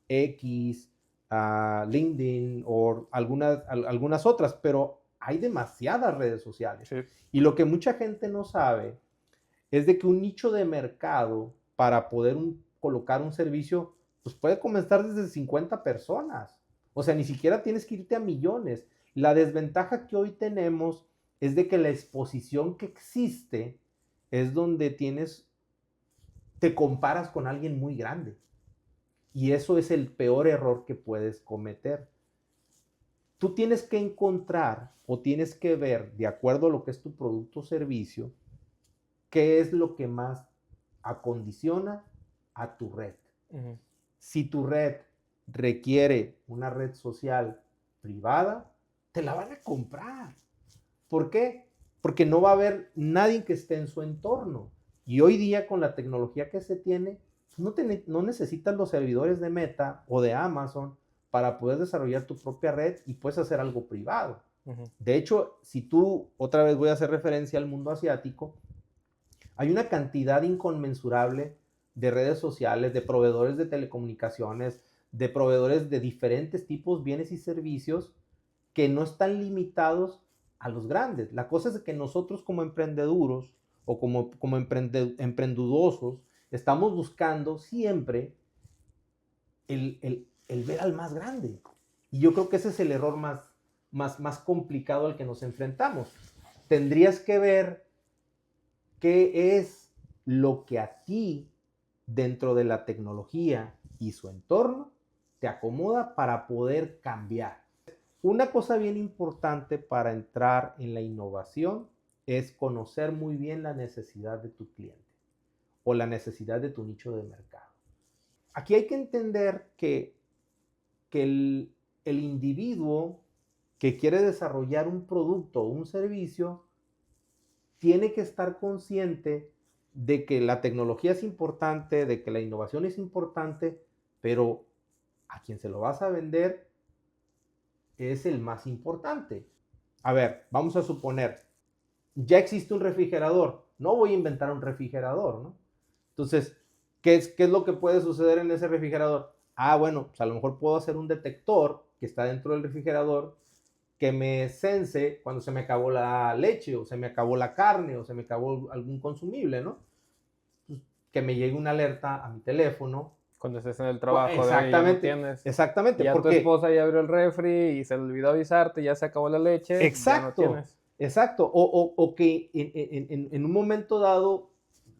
Speaker 1: X, LinkedIn o algunas otras, pero hay demasiadas redes sociales.
Speaker 2: Sí.
Speaker 1: Y lo que mucha gente no sabe es de que un nicho de mercado para poder colocar un servicio, pues puede comenzar desde 50 personas. O sea, ni siquiera tienes que irte a millones. La desventaja que hoy tenemos es de que la exposición que existe es donde te comparas con alguien muy grande. Y eso es el peor error que puedes cometer. Tú tienes que encontrar o tienes que ver, de acuerdo a lo que es tu producto o servicio, qué es lo que más acondiciona a tu red. Uh-huh. Si tu red requiere una red social privada, te la van a comprar. ¿Por qué? Porque no va a haber nadie que esté en su entorno. Y hoy día, con la tecnología que se tiene, no necesitas los servidores de Meta o de Amazon para poder desarrollar tu propia red y puedes hacer algo privado. Uh-huh. De hecho, si tú, otra vez voy a hacer referencia al mundo asiático, hay una cantidad inconmensurable de redes sociales, de proveedores de telecomunicaciones, de proveedores de diferentes tipos, bienes y servicios que no están limitados a los grandes. La cosa es que nosotros como emprendeduros o como emprendudosos estamos buscando siempre el ver al más grande. Y yo creo que ese es el error más complicado al que nos enfrentamos. Tendrías que ver qué es lo que a ti, dentro de la tecnología y su entorno, te acomoda para poder cambiar. Una cosa bien importante para entrar en la innovación es conocer muy bien la necesidad de tu cliente o la necesidad de tu nicho de mercado. Aquí hay que entender que el individuo que quiere desarrollar un producto o un servicio tiene que estar consciente de que la tecnología es importante, de que la innovación es importante, pero a quien se lo vas a vender es el más importante. A ver, vamos a suponer, ya existe un refrigerador, no voy a inventar un refrigerador, ¿no? Entonces, ¿qué es lo que puede suceder en ese refrigerador? Ah, bueno, pues a lo mejor puedo hacer un detector que está dentro del refrigerador que me sense cuando se me acabó la leche o se me acabó la carne o se me acabó algún consumible, ¿no? Pues, que me llegue una alerta a mi teléfono.
Speaker 2: Cuando estés en el trabajo,
Speaker 1: exactamente,
Speaker 2: ya no tienes.
Speaker 1: Exactamente.
Speaker 2: Ya tu esposa ya abrió el refri y se le olvidó avisarte, ya se acabó la leche.
Speaker 1: Exacto,
Speaker 2: ya no tienes.
Speaker 1: Exacto. O que en un momento dado,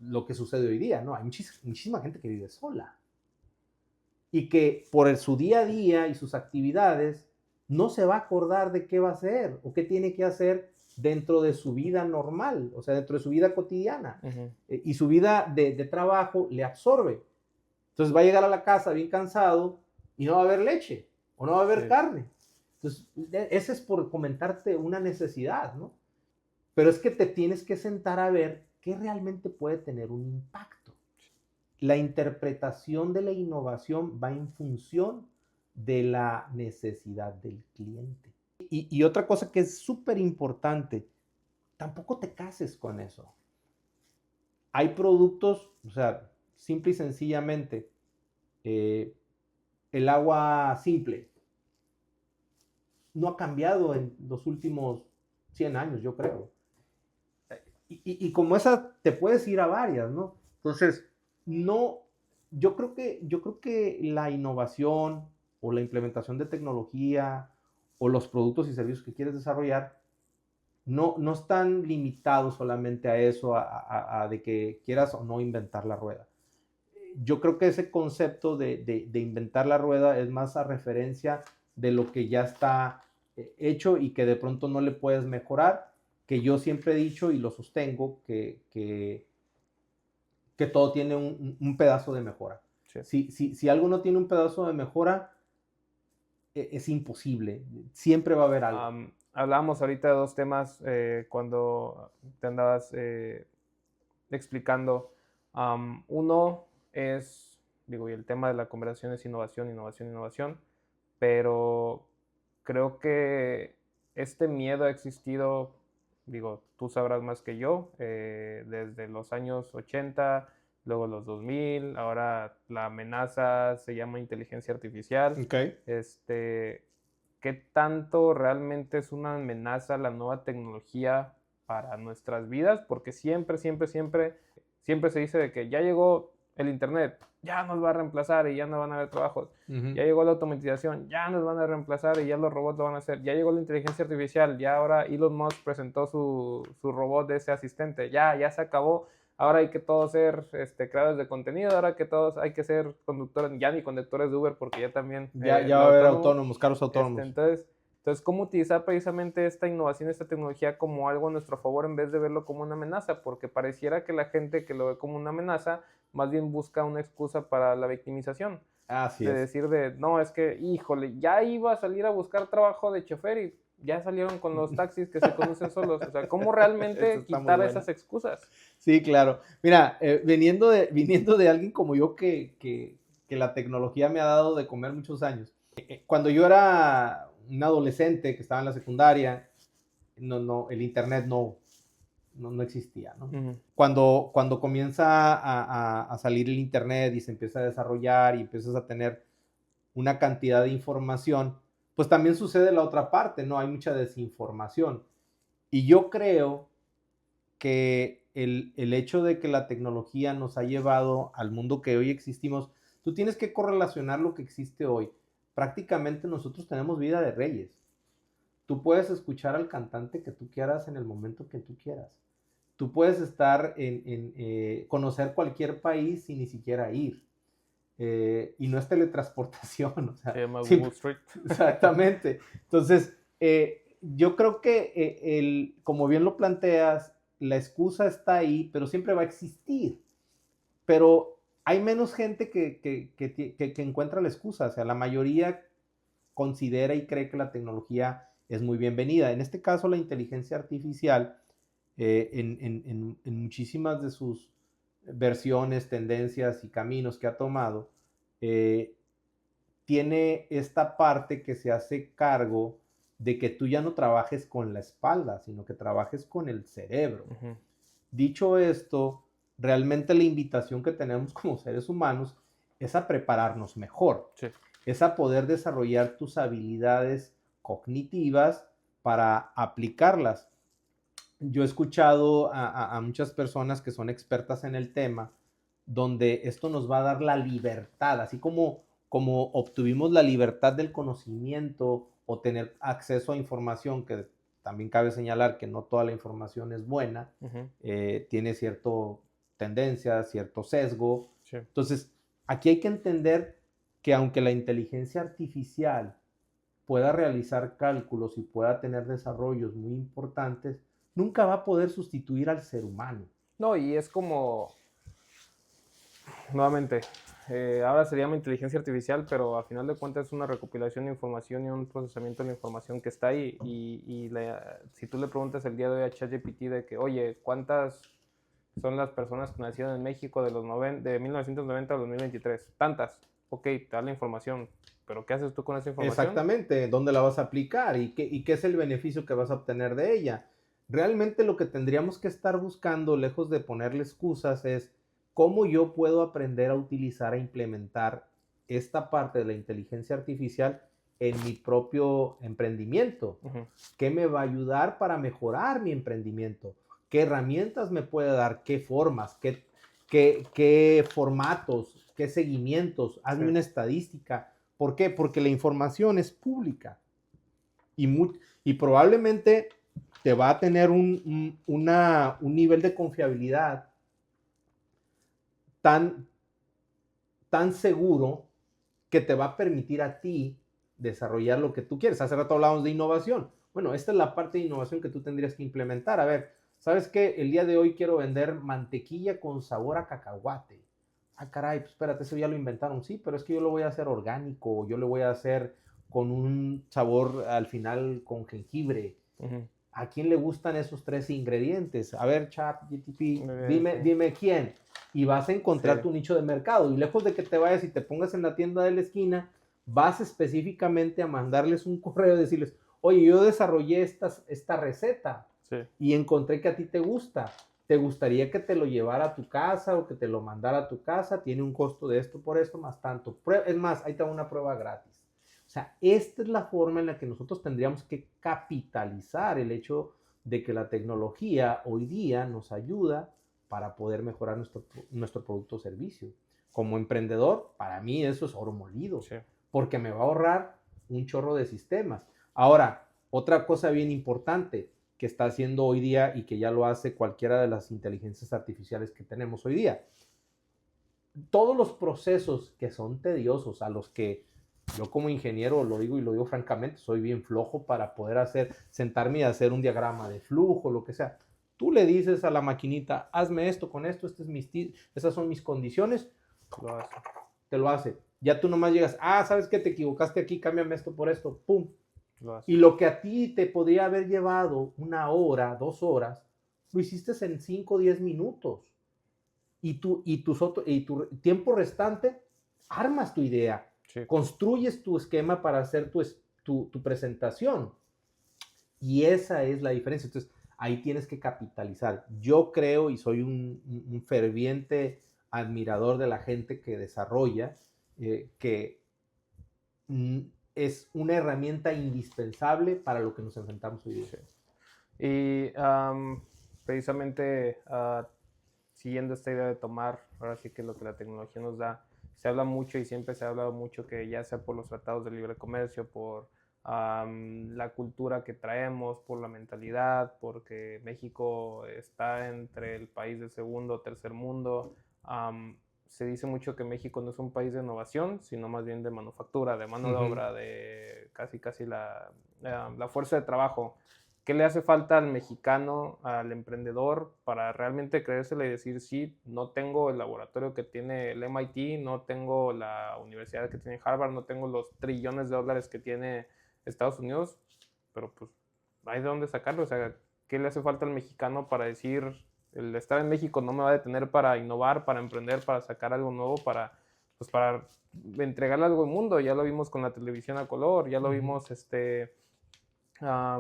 Speaker 1: lo que sucede hoy día, ¿no? Hay muchísima gente que vive sola. Y que por su día a día y sus actividades no se va a acordar de qué va a hacer o qué tiene que hacer dentro de su vida normal, o sea, dentro de su vida cotidiana. Uh-huh. Y su vida de trabajo le absorbe. Entonces va a llegar a la casa bien cansado y no va a haber leche o no va a haber carne. Entonces, ese es por comentarte una necesidad, ¿no? Pero es que te tienes que sentar a ver qué realmente puede tener un impacto. La interpretación de la innovación va en función de la necesidad del cliente. Y otra cosa que es súper importante, tampoco te cases con eso. Hay productos, o sea, simple y sencillamente, el agua simple no ha cambiado en los últimos 100 años, yo creo. Y como esa, te puedes ir a varias, ¿no? Entonces, yo creo que la innovación o la implementación de tecnología o los productos y servicios que quieres desarrollar no están limitados solamente a eso, a de que quieras o no inventar la rueda. Yo creo que ese concepto de inventar la rueda es más a referencia de lo que ya está hecho y que de pronto no le puedes mejorar, que yo siempre he dicho y lo sostengo, que todo tiene un pedazo de mejora. Sí. Si algo no tiene un pedazo de mejora, es imposible. Siempre va a haber algo.
Speaker 2: Hablábamos ahorita de dos temas cuando te andabas explicando. Uno es, y el tema de la conversación es innovación, pero creo que este miedo ha existido, tú sabrás más que yo, desde los años 80, luego los 2000, ahora la amenaza se llama inteligencia artificial.
Speaker 1: Okay.
Speaker 2: ¿Qué tanto realmente es una amenaza la nueva tecnología para nuestras vidas? Porque siempre se dice de que ya llegó el internet ya nos va a reemplazar y ya no van a haber trabajos.
Speaker 1: Ujú.
Speaker 2: Ya llegó la automatización, ya nos van a reemplazar y ya los robots lo van a hacer. Ya llegó la inteligencia artificial, ya ahora Elon Musk presentó su robot de ese asistente. Ya se acabó. Ahora hay que todos ser creadores de contenido, ahora que todos hay que ser conductores, ya ni conductores de Uber porque ya también
Speaker 1: Ya
Speaker 2: lo
Speaker 1: va a haber
Speaker 2: autónomo.
Speaker 1: autónomos, carros autónomos.
Speaker 2: Entonces, ¿cómo utilizar precisamente esta innovación, esta tecnología como algo a nuestro favor en vez de verlo como una amenaza? Porque pareciera que la gente que lo ve como una amenaza, más bien busca una excusa para la victimización.
Speaker 1: Así
Speaker 2: De
Speaker 1: es.
Speaker 2: decir no, es que, híjole, ya iba a salir a buscar trabajo de chofer y ya salieron con los taxis que se conducen solos. O sea, ¿cómo
Speaker 1: Eso
Speaker 2: realmente
Speaker 1: está muy
Speaker 2: quitar
Speaker 1: bueno.
Speaker 2: esas excusas?
Speaker 1: Sí, claro. Mira, viniendo de alguien como yo que la tecnología me ha dado de comer muchos años. Cuando yo era un adolescente que estaba en la secundaria, el internet no existía, ¿no?
Speaker 2: Uh-huh.
Speaker 1: Cuando comienza a salir el internet y se empieza a desarrollar y empiezas a tener una cantidad de información, pues también sucede la otra parte, ¿no? Hay mucha desinformación. Y yo creo que el hecho de que la tecnología nos ha llevado al mundo que hoy existimos, tú tienes que correlacionar lo que existe hoy. Prácticamente nosotros tenemos vida de reyes. Tú puedes escuchar al cantante que tú quieras en el momento que tú quieras. Tú puedes estar conocer cualquier país sin ni siquiera ir. Y no es teletransportación. O sea,
Speaker 2: Se llama
Speaker 1: sí,
Speaker 2: Google Street.
Speaker 1: exactamente. Entonces, yo creo que, como bien lo planteas, la excusa está ahí, pero siempre va a existir. Pero hay menos gente que encuentra la excusa. O sea, la mayoría considera y cree que la tecnología es muy bienvenida. En este caso, la inteligencia artificial, en muchísimas de sus versiones, tendencias y caminos que ha tomado, tiene esta parte que se hace cargo de que tú ya no trabajes con la espalda, sino que trabajes con el cerebro.
Speaker 2: Uh-huh.
Speaker 1: Dicho esto, realmente la invitación que tenemos como seres humanos es a prepararnos mejor,
Speaker 2: Sí.
Speaker 1: es a poder desarrollar tus habilidades cognitivas para aplicarlas. Yo he escuchado a muchas personas que son expertas en el tema, donde esto nos va a dar la libertad, así como obtuvimos la libertad del conocimiento o tener acceso a información, que también cabe señalar que no toda la información es buena,
Speaker 2: Uh-huh.
Speaker 1: tiene cierta tendencia, cierto sesgo.
Speaker 2: Sí.
Speaker 1: Entonces, aquí hay que entender que aunque la inteligencia artificial pueda realizar cálculos y pueda tener desarrollos muy importantes, nunca va a poder sustituir al ser humano.
Speaker 2: No, y es como, nuevamente, ahora se llama inteligencia artificial, pero a final de cuentas es una recopilación de información y un procesamiento de la información que está ahí. Si tú le preguntas el día de hoy a ChatGPT de que, oye, ¿cuántas son las personas que nacieron en México de 1990 a 2023? Tantas. Ok, te da la información, pero ¿qué haces tú con esa información?
Speaker 1: Exactamente, ¿dónde la vas a aplicar y qué es el beneficio que vas a obtener de ella? Realmente lo que tendríamos que estar buscando, lejos de ponerle excusas, es cómo yo puedo aprender a utilizar, a implementar esta parte de la inteligencia artificial en mi propio emprendimiento.
Speaker 2: Uh-huh.
Speaker 1: ¿Qué me va a ayudar para mejorar mi emprendimiento? ¿Qué herramientas me puede dar? ¿Qué formas? ¿Qué formatos? ¿Qué seguimientos? Hazme una estadística. ¿Por qué? Porque la información es pública y probablemente te va a tener un nivel de confiabilidad tan seguro que te va a permitir a ti desarrollar lo que tú quieres. Hace rato hablábamos de innovación. Bueno, esta es la parte de innovación que tú tendrías que implementar. A ver, ¿sabes qué? El día de hoy quiero vender mantequilla con sabor a cacahuate. Ah, caray, pues espérate, eso ya lo inventaron. Sí, pero es que yo lo voy a hacer orgánico, yo lo voy a hacer con un sabor al final con jengibre.
Speaker 2: Uh-huh.
Speaker 1: ¿A quién le gustan esos 3 ingredientes? A ver, ChatGPT, dime quién. Y vas a encontrar tu nicho de mercado. Y lejos de que te vayas y te pongas en la tienda de la esquina, vas específicamente a mandarles un correo y decirles, oye, yo desarrollé esta receta y encontré que a ti te gusta. ¿Te gustaría que te lo llevara a tu casa o que te lo mandara a tu casa? Tiene un costo de esto por esto, más tanto. Es más, ahí te da una prueba gratis. O sea, esta es la forma en la que nosotros tendríamos que capitalizar el hecho de que la tecnología hoy día nos ayuda, para poder mejorar nuestro producto o servicio. Como emprendedor, para mí eso es oro molido, sí, porque me va a ahorrar un chorro de sistemas. Ahora, otra cosa bien importante que está haciendo hoy día y que ya lo hace cualquiera de las inteligencias artificiales que tenemos hoy día, todos los procesos que son tediosos, a los que yo como ingeniero, lo digo y lo digo francamente, soy bien flojo para poder sentarme y hacer un diagrama de flujo, lo que sea. Tú le dices a la maquinita, hazme esto con esto, esas son mis condiciones, te lo hace. Ya tú nomás llegas, ¿sabes qué? Te equivocaste aquí, cámbiame esto por esto, pum. Y lo que a ti te podría haber llevado 1 hora, 2 horas, lo hiciste en 5 o 10 minutos. Y tu tiempo restante, armas tu idea, sí, construyes tu esquema para hacer tu presentación. Y esa es la diferencia. Entonces, ahí tienes que capitalizar. Yo creo y soy un ferviente admirador de la gente que desarrolla, que es una herramienta indispensable para lo que nos enfrentamos hoy día.
Speaker 2: Sí. Y precisamente siguiendo esta idea de tomar, ahora sí que lo que la tecnología nos da, se habla mucho y siempre se ha hablado mucho que ya sea por los tratados de libre comercio, por la cultura que traemos, por la mentalidad, porque México está entre el país de segundo o tercer mundo, se dice mucho que México no es un país de innovación, sino más bien de manufactura, de mano de obra, de casi la fuerza de trabajo. ¿Qué le hace falta al mexicano, al emprendedor, para realmente creérsela y decir, sí, no tengo el laboratorio que tiene el MIT, no tengo la universidad que tiene Harvard, no tengo los trillones de dólares que tiene Estados Unidos, pero pues hay de dónde sacarlo? O sea, ¿qué le hace falta al mexicano para decir, el estar en México no me va a detener para innovar, para emprender, para sacar algo nuevo, para entregarle algo al mundo? Ya lo vimos con la televisión a color, ya lo vimos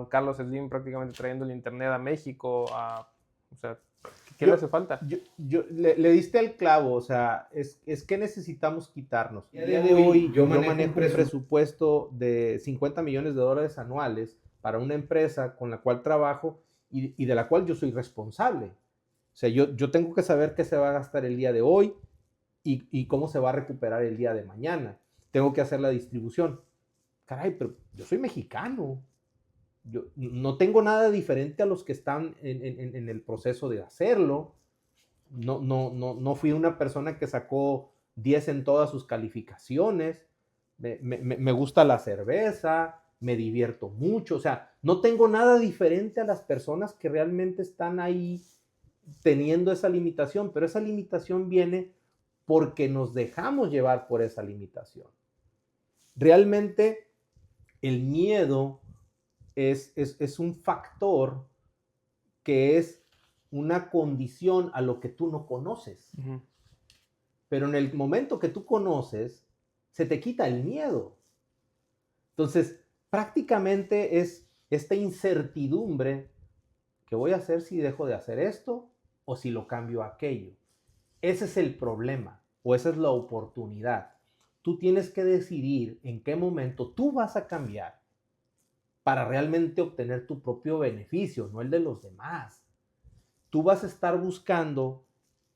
Speaker 2: Carlos Slim prácticamente trayendo el internet a México, o sea, ¿qué le hace falta?
Speaker 1: Le diste el clavo, o sea, es que necesitamos quitarnos. El día de hoy yo manejo un presupuesto de $50 millones anuales para una empresa con la cual trabajo y de la cual yo soy responsable. O sea, yo tengo que saber qué se va a gastar el día de hoy y cómo se va a recuperar el día de mañana. Tengo que hacer la distribución. Caray, pero yo soy mexicano. Yo no tengo nada diferente a los que están en el proceso de hacerlo. No fui una persona que sacó 10 en todas sus calificaciones. Me gusta la cerveza, me divierto mucho. O sea, no tengo nada diferente a las personas que realmente están ahí teniendo esa limitación, pero esa limitación viene porque nos dejamos llevar por esa limitación. Realmente el miedo es un factor que es una condición a lo que tú no conoces. Uh-huh. Pero en el momento que tú conoces, se te quita el miedo. Entonces, prácticamente es esta incertidumbre, ¿qué voy a hacer si dejo de hacer esto o si lo cambio a aquello? Ese es el problema o esa es la oportunidad. Tú tienes que decidir en qué momento tú vas a cambiar para realmente obtener tu propio beneficio, no el de los demás. Tú vas a estar buscando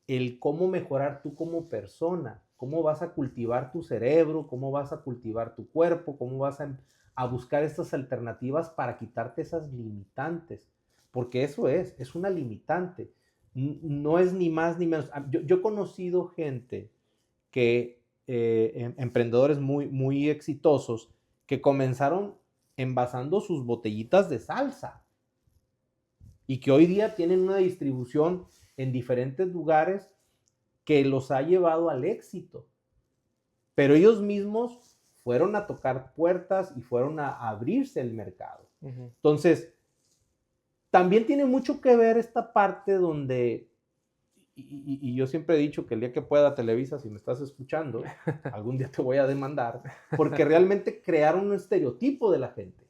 Speaker 1: el cómo mejorar tú como persona, cómo vas a cultivar tu cerebro, cómo vas a cultivar tu cuerpo, cómo vas a buscar estas alternativas para quitarte esas limitantes, porque eso es una limitante, no es ni más ni menos. Yo he conocido gente que, emprendedores muy, muy exitosos, que comenzaron envasando sus botellitas de salsa y que hoy día tienen una distribución en diferentes lugares que los ha llevado al éxito. Pero ellos mismos fueron a tocar puertas y fueron a abrirse el mercado. Uh-huh. Entonces, también tiene mucho que ver esta parte donde, y yo siempre he dicho que el día que pueda, Televisa, si me estás escuchando, algún día te voy a demandar, porque realmente crearon un estereotipo de la gente,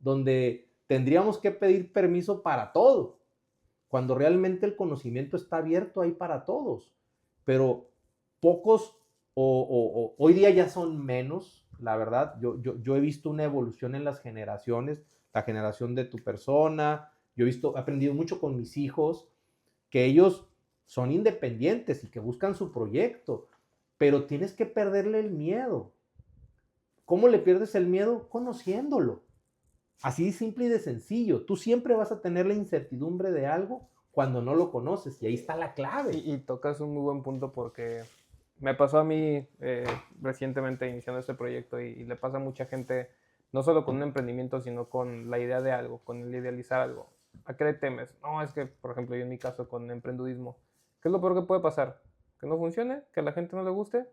Speaker 1: donde tendríamos que pedir permiso para todo, cuando realmente el conocimiento está abierto ahí para todos. Pero pocos, hoy día ya son menos, la verdad. Yo he visto una evolución en las generaciones, la generación de tu persona. He aprendido mucho con mis hijos, que ellos son independientes y que buscan su proyecto, pero tienes que perderle el miedo. ¿Cómo le pierdes el miedo? Conociéndolo. Así de simple y de sencillo. Tú siempre vas a tener la incertidumbre de algo cuando no lo conoces, y ahí está la clave.
Speaker 2: Y tocas un muy buen punto porque me pasó a mí recientemente iniciando este proyecto y le pasa a mucha gente, no solo con un emprendimiento, sino con la idea de algo, con el idealizar algo. ¿A qué le temes? No, es que, por ejemplo, yo en mi caso con emprendudismo, ¿qué es lo peor que puede pasar? ¿Que no funcione? ¿Que a la gente no le guste?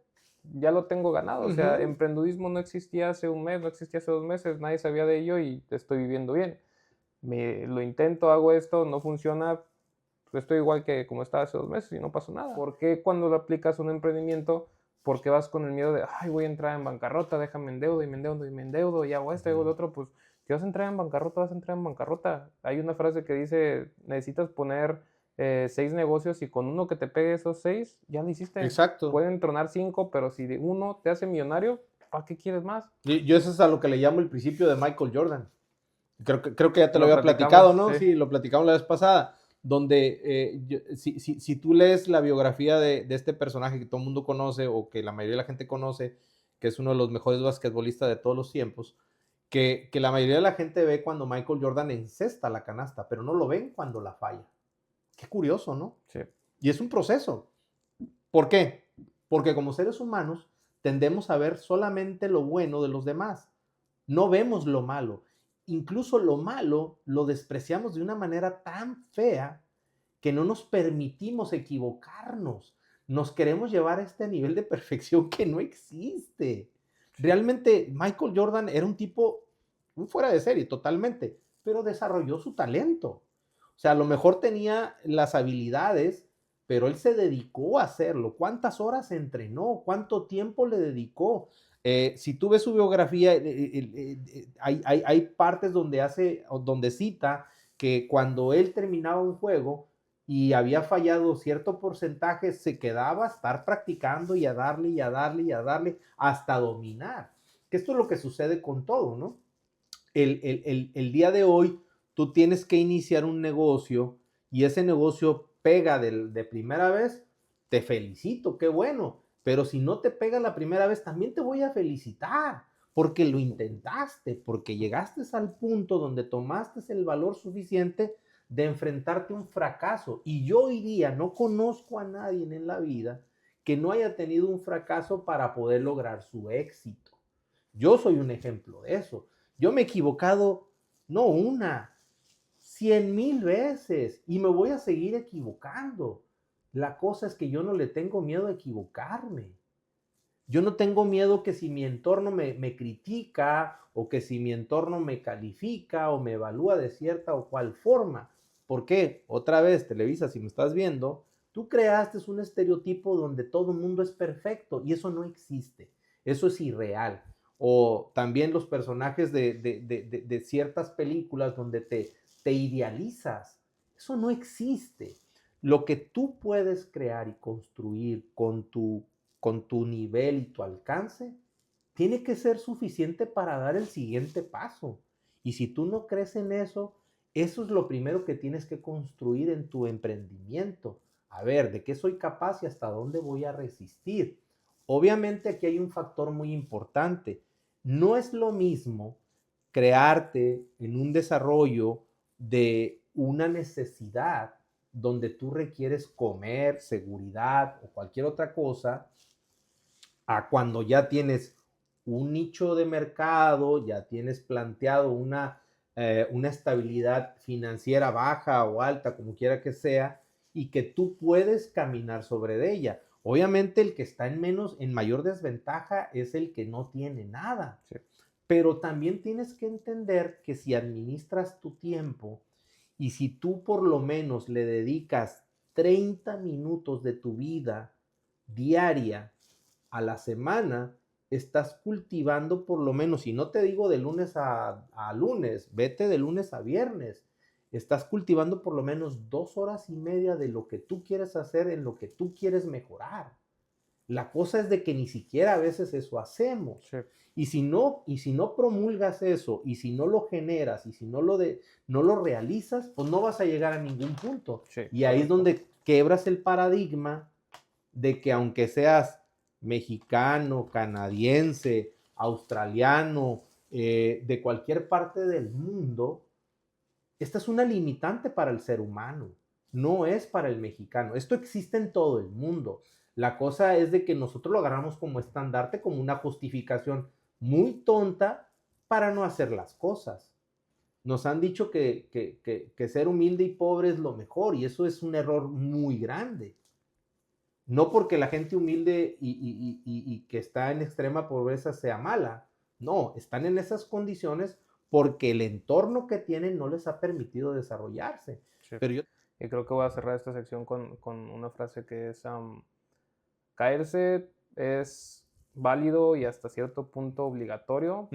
Speaker 2: Ya lo tengo ganado. O sea, emprendudismo no existía hace un mes, no existía hace 2 meses, nadie sabía de ello y estoy viviendo bien. Lo intento, hago esto, no funciona, pues estoy igual que como estaba hace 2 meses y no pasó nada. ¿Por qué cuando lo aplicas a un emprendimiento, por qué vas con el miedo de, ay, voy a entrar en bancarrota, déjame endeudo y me endeudo y me endeudo y hago esto y hago lo otro? Pues si vas a entrar en bancarrota, vas a entrar en bancarrota. Hay una frase que dice, necesitas poner 6 negocios y con uno que te pegue esos 6, ya lo hiciste.
Speaker 1: Exacto.
Speaker 2: Pueden tronar 5, pero si de uno te hace millonario, ¿para qué quieres más?
Speaker 1: Yo eso es a lo que le llamo el principio de Michael Jordan. Creo que ya te lo había platicado, ¿no? Sí, lo platicamos la vez pasada, donde si tú lees la biografía de este personaje que todo el mundo conoce o que la mayoría de la gente conoce, que es uno de los mejores basquetbolistas de todos los tiempos, que la mayoría de la gente ve cuando Michael Jordan encesta la canasta, pero no lo ven cuando la falla. Qué curioso, ¿no?
Speaker 2: Sí.
Speaker 1: Y es un proceso. ¿Por qué? Porque como seres humanos tendemos a ver solamente lo bueno de los demás. No vemos lo malo. Incluso lo malo lo despreciamos de una manera tan fea que no nos permitimos equivocarnos. Nos queremos llevar a este nivel de perfección que no existe. Realmente Michael Jordan era un tipo fuera de serie totalmente, pero desarrolló su talento. O sea, a lo mejor tenía las habilidades, pero él se dedicó a hacerlo. ¿Cuántas horas entrenó? ¿Cuánto tiempo le dedicó? Si tú ves su biografía, hay partes donde cita que cuando él terminaba un juego y había fallado cierto porcentaje, se quedaba a estar practicando y a darle y a darle y a darle hasta dominar. Que esto es lo que sucede con todo, ¿no? El día de hoy tú tienes que iniciar un negocio y ese negocio pega de primera vez, te felicito, qué bueno. Pero si no te pega la primera vez, también te voy a felicitar porque lo intentaste, porque llegaste al punto donde tomaste el valor suficiente de enfrentarte a un fracaso. Y yo hoy día no conozco a nadie en la vida que no haya tenido un fracaso para poder lograr su éxito. Yo soy un ejemplo de eso. Yo me he equivocado, no una, 100,000 veces y me voy a seguir equivocando. La cosa es que yo no le tengo miedo a equivocarme. Yo no tengo miedo que si mi entorno me critica o que si mi entorno me califica o me evalúa de cierta o cual forma. ¿Por qué? Otra vez, Televisa, si me estás viendo, tú creaste un estereotipo donde todo el mundo es perfecto y eso no existe. Eso es irreal. O también los personajes de ciertas películas donde te idealizas. Eso no existe. Lo que tú puedes crear y construir con tu nivel y tu alcance, tiene que ser suficiente para dar el siguiente paso. Y si tú no crees en eso, eso es lo primero que tienes que construir en tu emprendimiento. A ver, ¿de qué soy capaz y hasta dónde voy a resistir? Obviamente aquí hay un factor muy importante. No es lo mismo crearte en un desarrollo de una necesidad donde tú requieres comer, seguridad o cualquier otra cosa, a cuando ya tienes un nicho de mercado, ya tienes planteado una estabilidad financiera baja o alta, como quiera que sea, y que tú puedes caminar sobre ella. Obviamente el que está en mayor desventaja es el que no tiene nada. Sí. Pero también tienes que entender que si administras tu tiempo y si tú por lo menos le dedicas 30 minutos de tu vida diaria a la semana, estás cultivando por lo menos, y no te digo de lunes a lunes, vete de lunes a viernes, estás cultivando por lo menos 2 horas y media de lo que tú quieres hacer, en lo que tú quieres mejorar. La cosa es de que ni siquiera a veces eso hacemos. Sí. Y si no promulgas eso, y si no lo generas, y si no lo realizas, pues no vas a llegar a ningún punto. Sí, y ahí es donde quebras el paradigma de que aunque seas mexicano, canadiense, australiano, de cualquier parte del mundo, esta es una limitante para el ser humano, no es para el mexicano. Esto existe en todo el mundo. La cosa es de que nosotros lo agarramos como estandarte, como una justificación muy tonta para no hacer las cosas. Nos han dicho que ser humilde y pobre es lo mejor, y eso es un error muy grande. No porque la gente humilde y que está en extrema pobreza sea mala. No, están en esas condiciones porque el entorno que tienen no les ha permitido desarrollarse.
Speaker 2: Sí.
Speaker 1: Pero yo...
Speaker 2: Y creo que voy a cerrar esta sección con una frase que es, caerse es válido y hasta cierto punto obligatorio,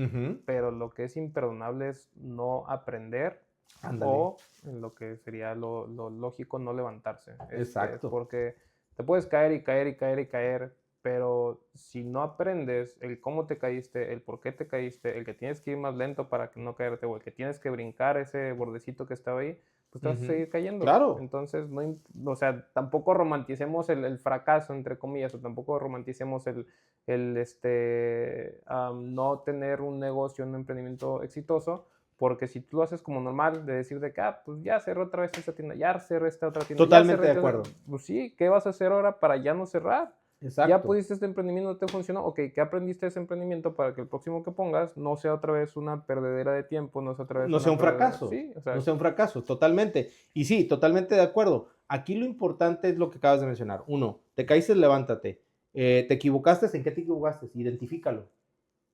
Speaker 2: pero lo que es imperdonable es no aprender. Ándale. O en lo que sería lo lógico, no levantarse.
Speaker 1: Exacto.
Speaker 2: Porque te puedes caer y caer y caer y caer, pero si no aprendes el cómo te caíste, el por qué te caíste, el que tienes que ir más lento para que no caerte, o el que tienes que brincar ese bordecito que estaba ahí, pues te vas a seguir cayendo.
Speaker 1: Claro.
Speaker 2: Entonces, no, o sea, tampoco romanticemos el fracaso, entre comillas, o tampoco romanticemos no tener un negocio, un emprendimiento exitoso, porque si tú lo haces como normal, de decir de que, pues ya cerré otra vez esta tienda, ya cerré esta otra tienda.
Speaker 1: Totalmente de acuerdo.
Speaker 2: Pues sí, ¿qué vas a hacer ahora para ya no cerrar?
Speaker 1: Exacto.
Speaker 2: Ya pudiste este emprendimiento, no te funcionó, ok, ¿qué aprendiste de ese emprendimiento para que el próximo que pongas no sea otra vez una perdedera de tiempo, no sea otra vez
Speaker 1: no sea un fracaso?
Speaker 2: Sí, o sea,
Speaker 1: no sea un fracaso, totalmente. Y sí, totalmente de acuerdo. Aquí lo importante es lo que acabas de mencionar. Uno, te caíste, levántate. Te equivocaste, ¿en qué te equivocaste? Identifícalo.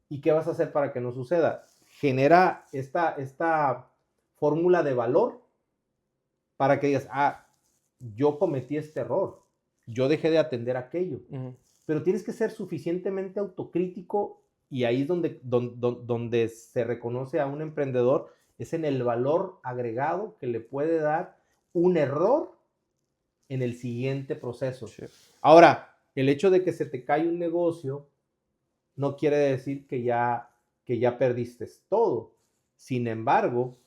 Speaker 1: ¿Y qué vas a hacer para que no suceda? Genera esta fórmula de valor para que digas, yo cometí este error, yo dejé de atender aquello. Pero tienes que ser suficientemente autocrítico, y ahí es donde se reconoce a un emprendedor, es en el valor agregado que le puede dar un error en el siguiente proceso. Sí. Ahora, el hecho de que se te cae un negocio no quiere decir que ya perdiste todo. Sin embargo,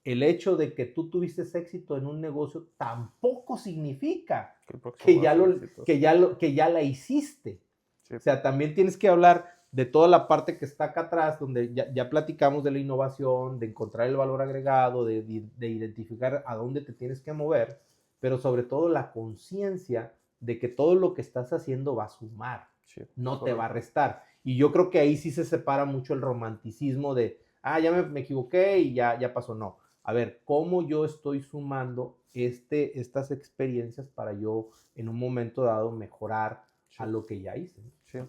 Speaker 1: el hecho de que tú tuviste éxito en un negocio tampoco significa que ya la hiciste. Sí. O sea, también tienes que hablar de toda la parte que está acá atrás, donde ya platicamos de la innovación, de encontrar el valor agregado, de identificar a dónde te tienes que mover, pero sobre todo la conciencia de que todo lo que estás haciendo va a sumar, sí, no te va a restar. Y yo creo que ahí sí se separa mucho el romanticismo de, ya me equivoqué y ya pasó. No. A ver, ¿cómo yo estoy sumando estas experiencias para yo en un momento dado mejorar a lo que ya hice?
Speaker 2: Sí.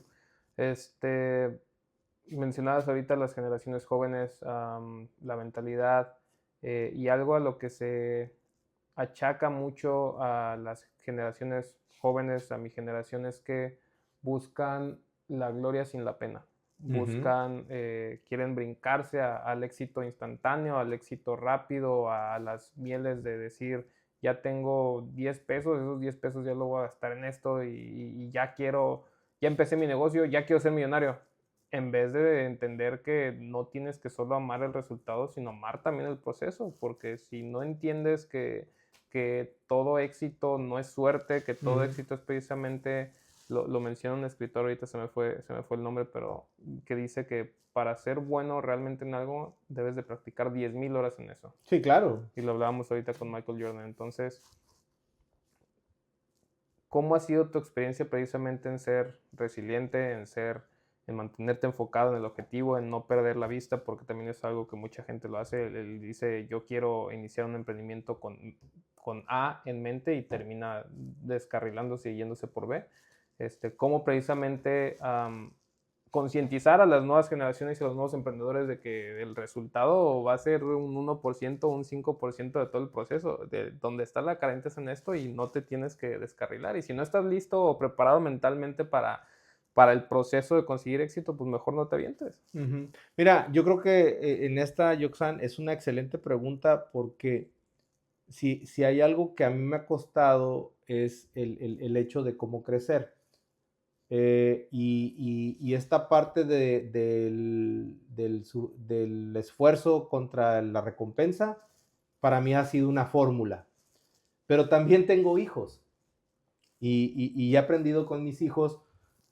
Speaker 2: Mencionabas ahorita las generaciones jóvenes, la mentalidad, y algo a lo que se achaca mucho a las generaciones jóvenes, a mi generación, es que buscan la gloria sin la pena. Buscan, quieren brincarse al éxito instantáneo, al éxito rápido, a las mieles de decir, ya tengo 10 pesos, esos 10 pesos ya lo voy a gastar en esto y ya empecé mi negocio, ya quiero ser millonario. En vez de entender que no tienes que solo amar el resultado, sino amar también el proceso, porque si no entiendes que todo éxito no es suerte, que todo éxito es precisamente, lo menciona un escritor, ahorita se me fue el nombre, pero que dice que para ser bueno realmente en algo debes de practicar 10,000 horas en eso.
Speaker 1: Sí, claro.
Speaker 2: Y lo hablábamos ahorita con Michael Jordan. Entonces, ¿cómo ha sido tu experiencia precisamente en ser resiliente, en mantenerte enfocado en el objetivo, en no perder la vista? Porque también es algo que mucha gente lo hace. Él dice, yo quiero iniciar un emprendimiento con A en mente, y termina descarrilándose y yéndose por B. ¿Cómo precisamente concientizar a las nuevas generaciones y a los nuevos emprendedores de que el resultado va a ser un 1%, un 5% de todo el proceso, de donde está la carencia en esto, y no te tienes que descarrilar? Y si no estás listo o preparado mentalmente para el proceso de conseguir éxito, pues mejor no te avientes.
Speaker 1: Mira, yo creo que en esta, Yoxan, es una excelente pregunta, porque si hay algo que a mí me ha costado es el hecho de cómo crecer. Y esta parte del esfuerzo contra la recompensa, para mí ha sido una fórmula. Pero también tengo hijos. Y he aprendido con mis hijos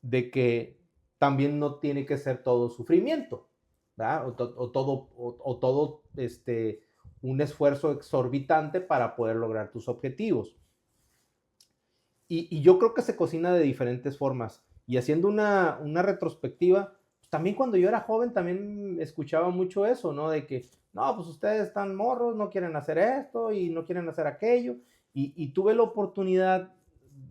Speaker 1: de que también no tiene que ser todo sufrimiento, ¿verdad? O todo un esfuerzo exorbitante para poder lograr tus objetivos. Y yo creo que se cocina de diferentes formas. Y haciendo una retrospectiva, pues también cuando yo era joven también escuchaba mucho eso, ¿no? De que, no, pues ustedes están morros, no quieren hacer esto y no quieren hacer aquello. Y tuve la oportunidad,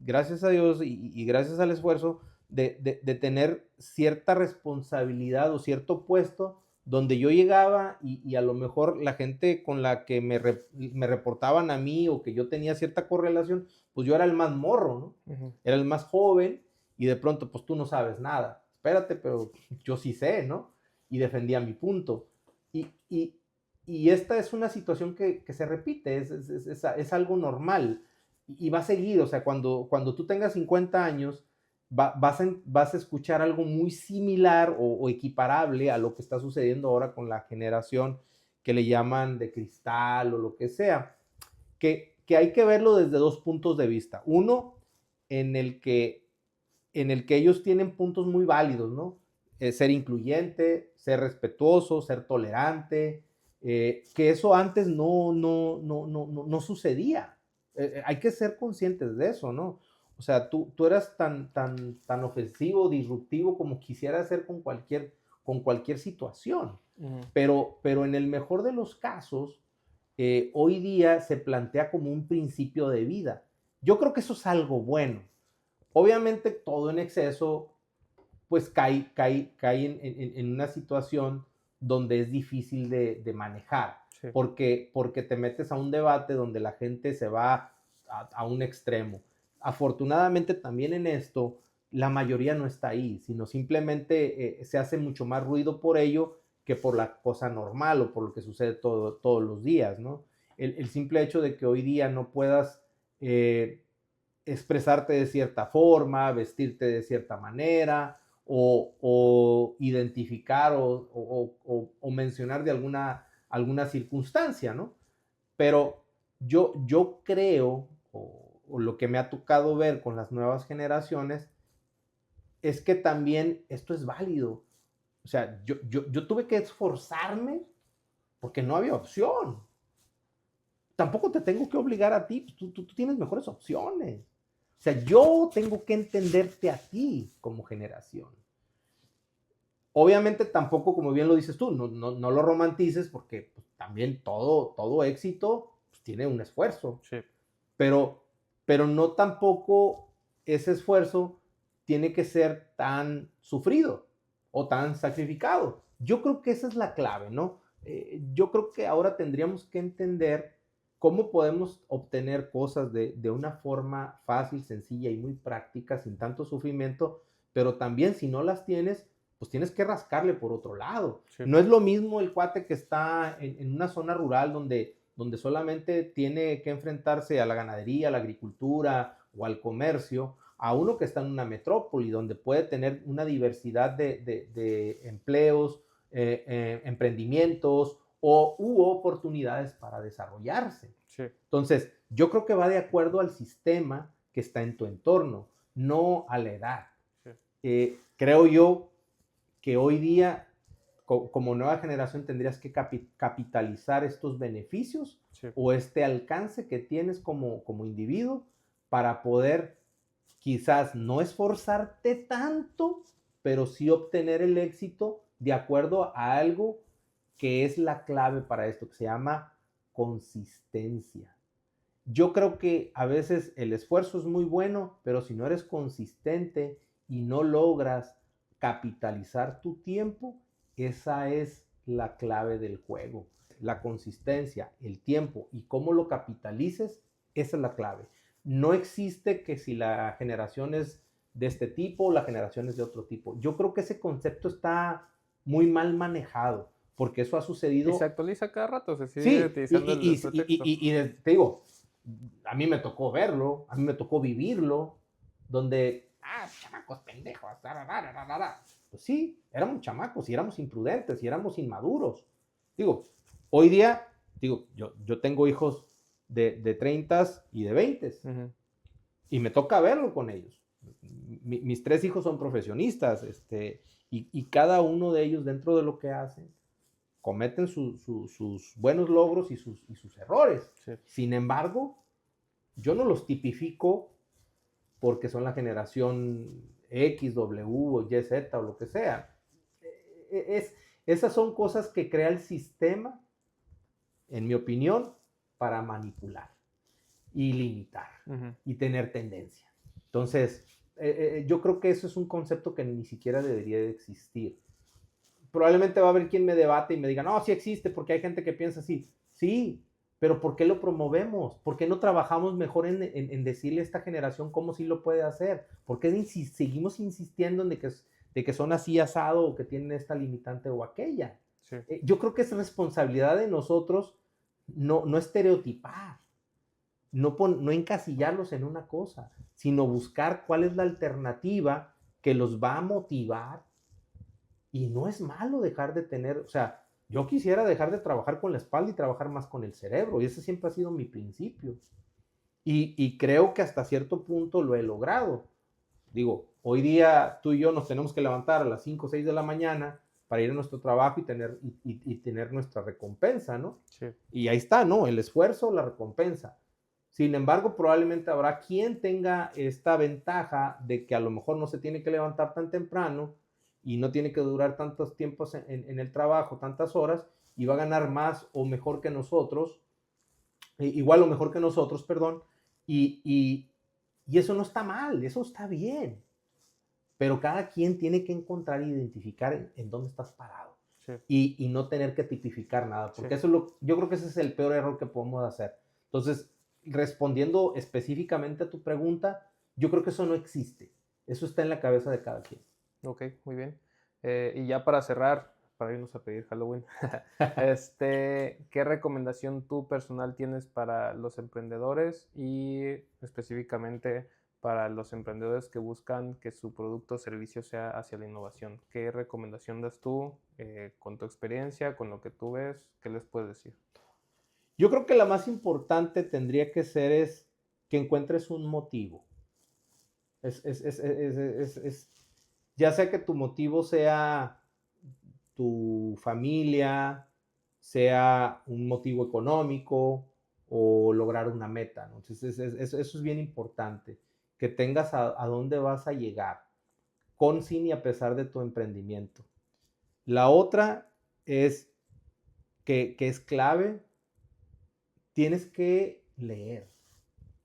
Speaker 1: gracias a Dios y gracias al esfuerzo, de tener cierta responsabilidad o cierto puesto donde yo llegaba y a lo mejor la gente con la que me reportaban a mí o que yo tenía cierta correlación, pues yo era el más morro, ¿no?
Speaker 2: Ujú.
Speaker 1: Era el más joven y de pronto, pues tú no sabes nada. Espérate, pero yo sí sé, ¿no? Y defendía mi punto. Y, y, y esta es una situación que se repite, es algo normal y va a seguir, o sea, cuando tú tengas 50 años, vas a escuchar algo muy similar o equiparable a lo que está sucediendo ahora con la generación que le llaman de cristal o lo que sea, que hay que verlo desde dos puntos de vista. Uno, en el que, en el que ellos tienen puntos muy válidos, ¿no? Ser incluyente, ser respetuoso, ser tolerante, que eso antes no sucedía. Hay que ser conscientes de eso, ¿no? O sea, tú eras tan ofensivo, disruptivo como quisieras ser con cualquier situación.
Speaker 2: Ujú.
Speaker 1: Pero en el mejor de los casos, hoy día se plantea como un principio de vida. Yo creo que eso es algo bueno. Obviamente todo en exceso pues cae en una situación donde es difícil de manejar,
Speaker 2: Sí.
Speaker 1: porque te metes a un debate donde la gente se va a un extremo. Afortunadamente también en esto, la mayoría no está ahí, sino simplemente se hace mucho más ruido por ello que por la cosa normal o por lo que sucede todos los días, ¿no? El simple hecho de que hoy día no puedas expresarte de cierta forma, vestirte de cierta manera, o identificar o mencionar de alguna circunstancia, ¿no? Pero yo creo, o lo que me ha tocado ver con las nuevas generaciones, es que también esto es válido. O sea, yo tuve que esforzarme porque no había opción. Tampoco te tengo que obligar a ti, tú tienes mejores opciones. O sea, yo tengo que entenderte a ti como generación. Obviamente tampoco, como bien lo dices tú, no lo romantices porque pues, también todo éxito pues, tiene un esfuerzo,
Speaker 2: Sí.
Speaker 1: pero, pero no tampoco ese esfuerzo tiene que ser tan sufrido o tan sacrificado. Yo creo que esa es la clave, ¿no? Yo creo que ahora tendríamos que entender cómo podemos obtener cosas de una forma fácil, sencilla y muy práctica, sin tanto sufrimiento, pero también si no las tienes, pues tienes que rascarle por otro lado.
Speaker 2: Sí.
Speaker 1: No es lo mismo el cuate que está en una zona rural donde solamente tiene que enfrentarse a la ganadería, a la agricultura o al comercio, a uno que está en una metrópoli, donde puede tener una diversidad de empleos, emprendimientos u oportunidades para desarrollarse.
Speaker 2: Sí.
Speaker 1: Entonces, yo creo que va de acuerdo al sistema que está en tu entorno, no a la edad.
Speaker 2: Sí.
Speaker 1: Creo yo que hoy día, como nueva generación, tendrías que capitalizar estos beneficios
Speaker 2: Sí.
Speaker 1: o este alcance que tienes como individuo para poder quizás no esforzarte tanto, pero sí obtener el éxito de acuerdo a algo que es la clave para esto, que se llama consistencia. Yo creo que a veces el esfuerzo es muy bueno, pero si no eres consistente y no logras capitalizar tu tiempo, esa es la clave del juego. La consistencia, el tiempo y cómo lo capitalices, esa es la clave. No existe que si la generación es de este tipo o la generación es de otro tipo. Yo creo que ese concepto está muy mal manejado, porque eso ha
Speaker 2: Y se
Speaker 1: sucedido.
Speaker 2: actualiza cada rato, se sigue
Speaker 1: Sí,
Speaker 2: utilizando el pretexto.
Speaker 1: te digo, a mí me tocó verlo, a mí me tocó vivirlo, donde, chamacos pendejos, pues sí, éramos chamacos y éramos imprudentes y éramos inmaduros. Digo, hoy día, digo, yo tengo hijos de 30 y de 20.
Speaker 2: Ujú.
Speaker 1: Y me toca verlo con ellos. Mis 3 hijos son profesionistas, y cada uno de ellos dentro de lo que hacen, cometen sus buenos logros y sus errores.
Speaker 2: Sí.
Speaker 1: Sin embargo, yo no los tipifico porque son la generación X, W o Y, Z o lo que sea. Esas son cosas que crea el sistema, en mi opinión, para manipular y limitar y tener tendencia. Entonces, yo creo que eso es un concepto que ni siquiera debería de existir. Probablemente va a haber quien me debate y me diga, no, sí existe, porque hay gente que piensa así. Sí, pero ¿por qué lo promovemos? ¿Por qué no trabajamos mejor en decirle a esta generación cómo sí lo puede hacer? ¿Por qué seguimos insistiendo en de que son así asado o que tienen esta limitante o aquella?
Speaker 2: Sí.
Speaker 1: Yo creo que es responsabilidad de nosotros no estereotipar, no encasillarlos en una cosa, sino buscar cuál es la alternativa que los va a motivar. Y no es malo dejar de tener, o sea, yo quisiera dejar de trabajar con la espalda y trabajar más con el cerebro, y ese siempre ha sido mi principio. Y creo que hasta cierto punto lo he logrado. Digo, hoy día tú y yo nos tenemos que levantar a las 5 o 6 de la mañana para ir a nuestro trabajo y tener nuestra recompensa, ¿no?
Speaker 2: Sí.
Speaker 1: Y ahí está, ¿no? El esfuerzo, la recompensa. Sin embargo, probablemente habrá quien tenga esta ventaja de que a lo mejor no se tiene que levantar tan temprano y no tiene que durar tantos tiempos en el trabajo, tantas horas, y va a ganar más o mejor que nosotros, igual o mejor que nosotros, perdón, y eso no está mal, eso está bien, pero cada quien tiene que encontrar e identificar en dónde estás parado.
Speaker 2: Sí.
Speaker 1: Y no tener que tipificar nada, porque eso yo creo que ese es el peor error que podemos hacer. Entonces, respondiendo específicamente a tu pregunta, yo creo que eso no existe. Eso está en la cabeza de cada quien.
Speaker 2: Ok, muy bien. Y ya para cerrar, para irnos a pedir Halloween, ¿qué recomendación tú personal tienes para los emprendedores y específicamente para los emprendedores que buscan que su producto o servicio sea hacia la innovación? ¿Qué recomendación das tú con tu experiencia, con lo que tú ves? ¿Qué les puedes decir?
Speaker 1: Yo creo que la más importante tendría que ser es que encuentres un motivo. Ya sea que tu motivo sea tu familia, sea un motivo económico o lograr una meta, ¿no? Entonces, eso es bien importante, que tengas a dónde vas a llegar, con, sin y a pesar de tu emprendimiento. La otra es que es clave, tienes que leer,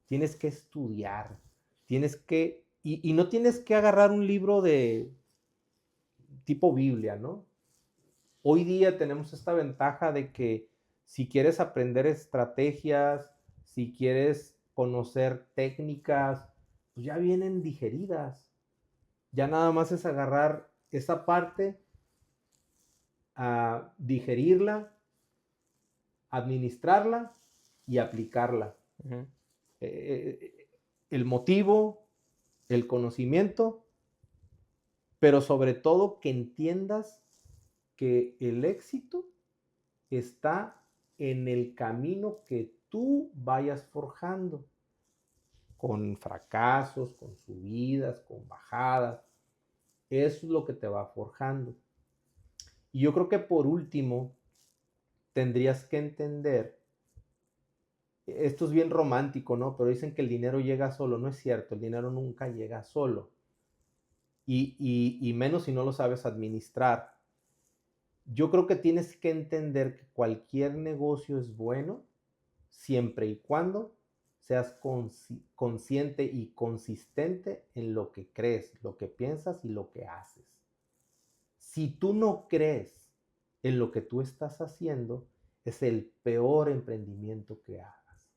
Speaker 1: tienes que estudiar, y no tienes que agarrar un libro de tipo Biblia, ¿no? Hoy día tenemos esta ventaja de que si quieres aprender estrategias, si quieres conocer técnicas, pues ya vienen digeridas. Ya nada más es agarrar esa parte, a digerirla, administrarla y aplicarla.
Speaker 2: Uh-huh.
Speaker 1: El motivo, el conocimiento, pero sobre todo que entiendas que el éxito está en el camino que tú vayas forjando, con fracasos, con subidas, con bajadas. Eso es lo que te va forjando. Y yo creo que por último, tendrías que entender, esto es bien romántico, ¿no? Pero dicen que el dinero llega solo. No es cierto, el dinero nunca llega solo. Y menos si no lo sabes administrar. Yo creo que tienes que entender que cualquier negocio es bueno siempre y cuando seas consciente y consistente en lo que crees, lo que piensas y lo que haces. Si tú no crees en lo que tú estás haciendo, es el peor emprendimiento que hagas.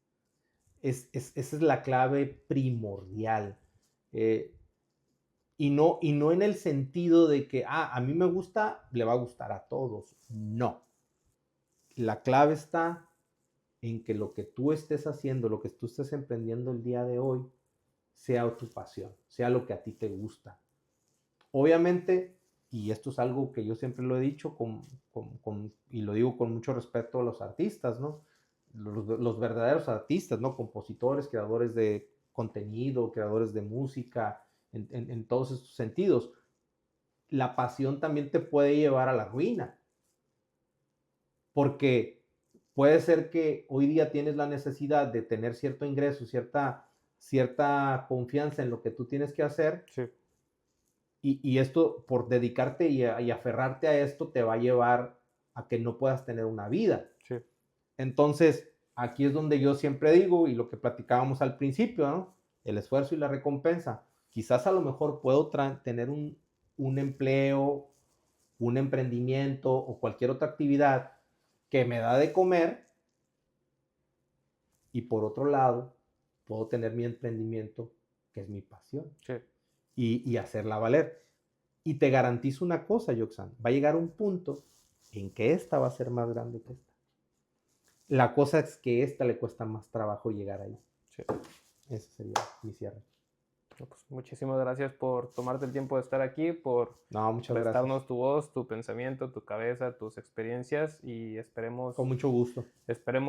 Speaker 1: Esa es la clave primordial. Y no en el sentido de que, a mí me gusta, le va a gustar a todos. No. La clave está en que lo que tú estés haciendo, lo que tú estés emprendiendo el día de hoy, sea tu pasión, sea lo que a ti te gusta. Obviamente, y esto es algo que yo siempre lo he dicho y lo digo con mucho respeto a los artistas, ¿no? Los verdaderos artistas, ¿no? Compositores, creadores de contenido, creadores de música, en todos estos sentidos. La pasión también te puede llevar a la ruina, porque puede ser que hoy día tienes la necesidad de tener cierto ingreso, cierta confianza en lo que tú tienes que hacer,
Speaker 2: Sí.
Speaker 1: y esto, por dedicarte y aferrarte a esto, te va a llevar a que no puedas tener una vida.
Speaker 2: Sí.
Speaker 1: Entonces, aquí es donde yo siempre digo, y lo que platicábamos al principio, ¿no? El esfuerzo y la recompensa. Quizás a lo mejor puedo tener un empleo, un emprendimiento o cualquier otra actividad que me da de comer, y por otro lado, puedo tener mi emprendimiento, que es mi pasión,
Speaker 2: Sí.
Speaker 1: y hacerla valer. Y te garantizo una cosa, Yoxan, va a llegar un punto en que esta va a ser más grande que esta. La cosa es que esta le cuesta más trabajo llegar ahí.
Speaker 2: Sí.
Speaker 1: Ese sería mi cierre.
Speaker 2: Pues muchísimas gracias por tomarte el tiempo de estar aquí, por
Speaker 1: Muchas
Speaker 2: prestarnos
Speaker 1: gracias.
Speaker 2: tu voz, tu pensamiento, tu cabeza, tus experiencias, y esperemos
Speaker 1: Con mucho gusto.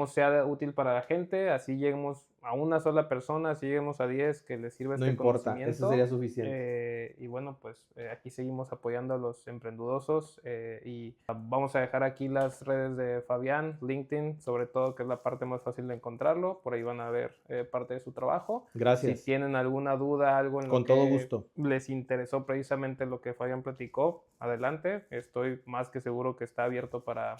Speaker 2: sea útil para la gente, así lleguemos a una sola persona, así lleguemos a 10 que les sirva
Speaker 1: No
Speaker 2: este
Speaker 1: importa, eso
Speaker 2: conocimiento.
Speaker 1: sería suficiente.
Speaker 2: Y bueno, pues aquí seguimos apoyando a los emprendudosos, y vamos a dejar aquí las redes de Fabián, LinkedIn, sobre todo, que es la parte más fácil de encontrarlo. Por ahí van a ver parte de su trabajo.
Speaker 1: Gracias.
Speaker 2: Si tienen alguna duda, algo en lo
Speaker 1: Con
Speaker 2: que
Speaker 1: todo gusto.
Speaker 2: les interesó precisamente lo que Fabián platicó, adelante. Estoy más que seguro que está abierto para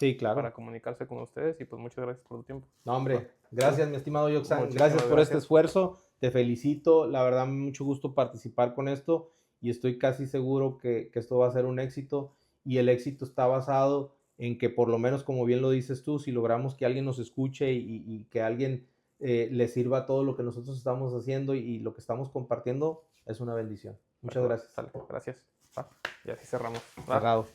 Speaker 2: comunicarse con ustedes, y pues muchas gracias por tu tiempo.
Speaker 1: No, hombre, gracias, mi estimado Yoxan.
Speaker 2: Muchísimas
Speaker 1: Gracias por este
Speaker 2: gracias.
Speaker 1: esfuerzo. Te felicito. La verdad, mucho gusto participar con esto, y estoy casi seguro que esto va a ser un éxito. Y el éxito está basado en que, por lo menos, como bien lo dices tú, si logramos que alguien nos escuche y que a alguien le sirva todo lo que nosotros estamos haciendo y lo que estamos compartiendo, es una bendición. Muchas gracias.
Speaker 2: Gracias. Y así cerramos.
Speaker 1: Cerrado.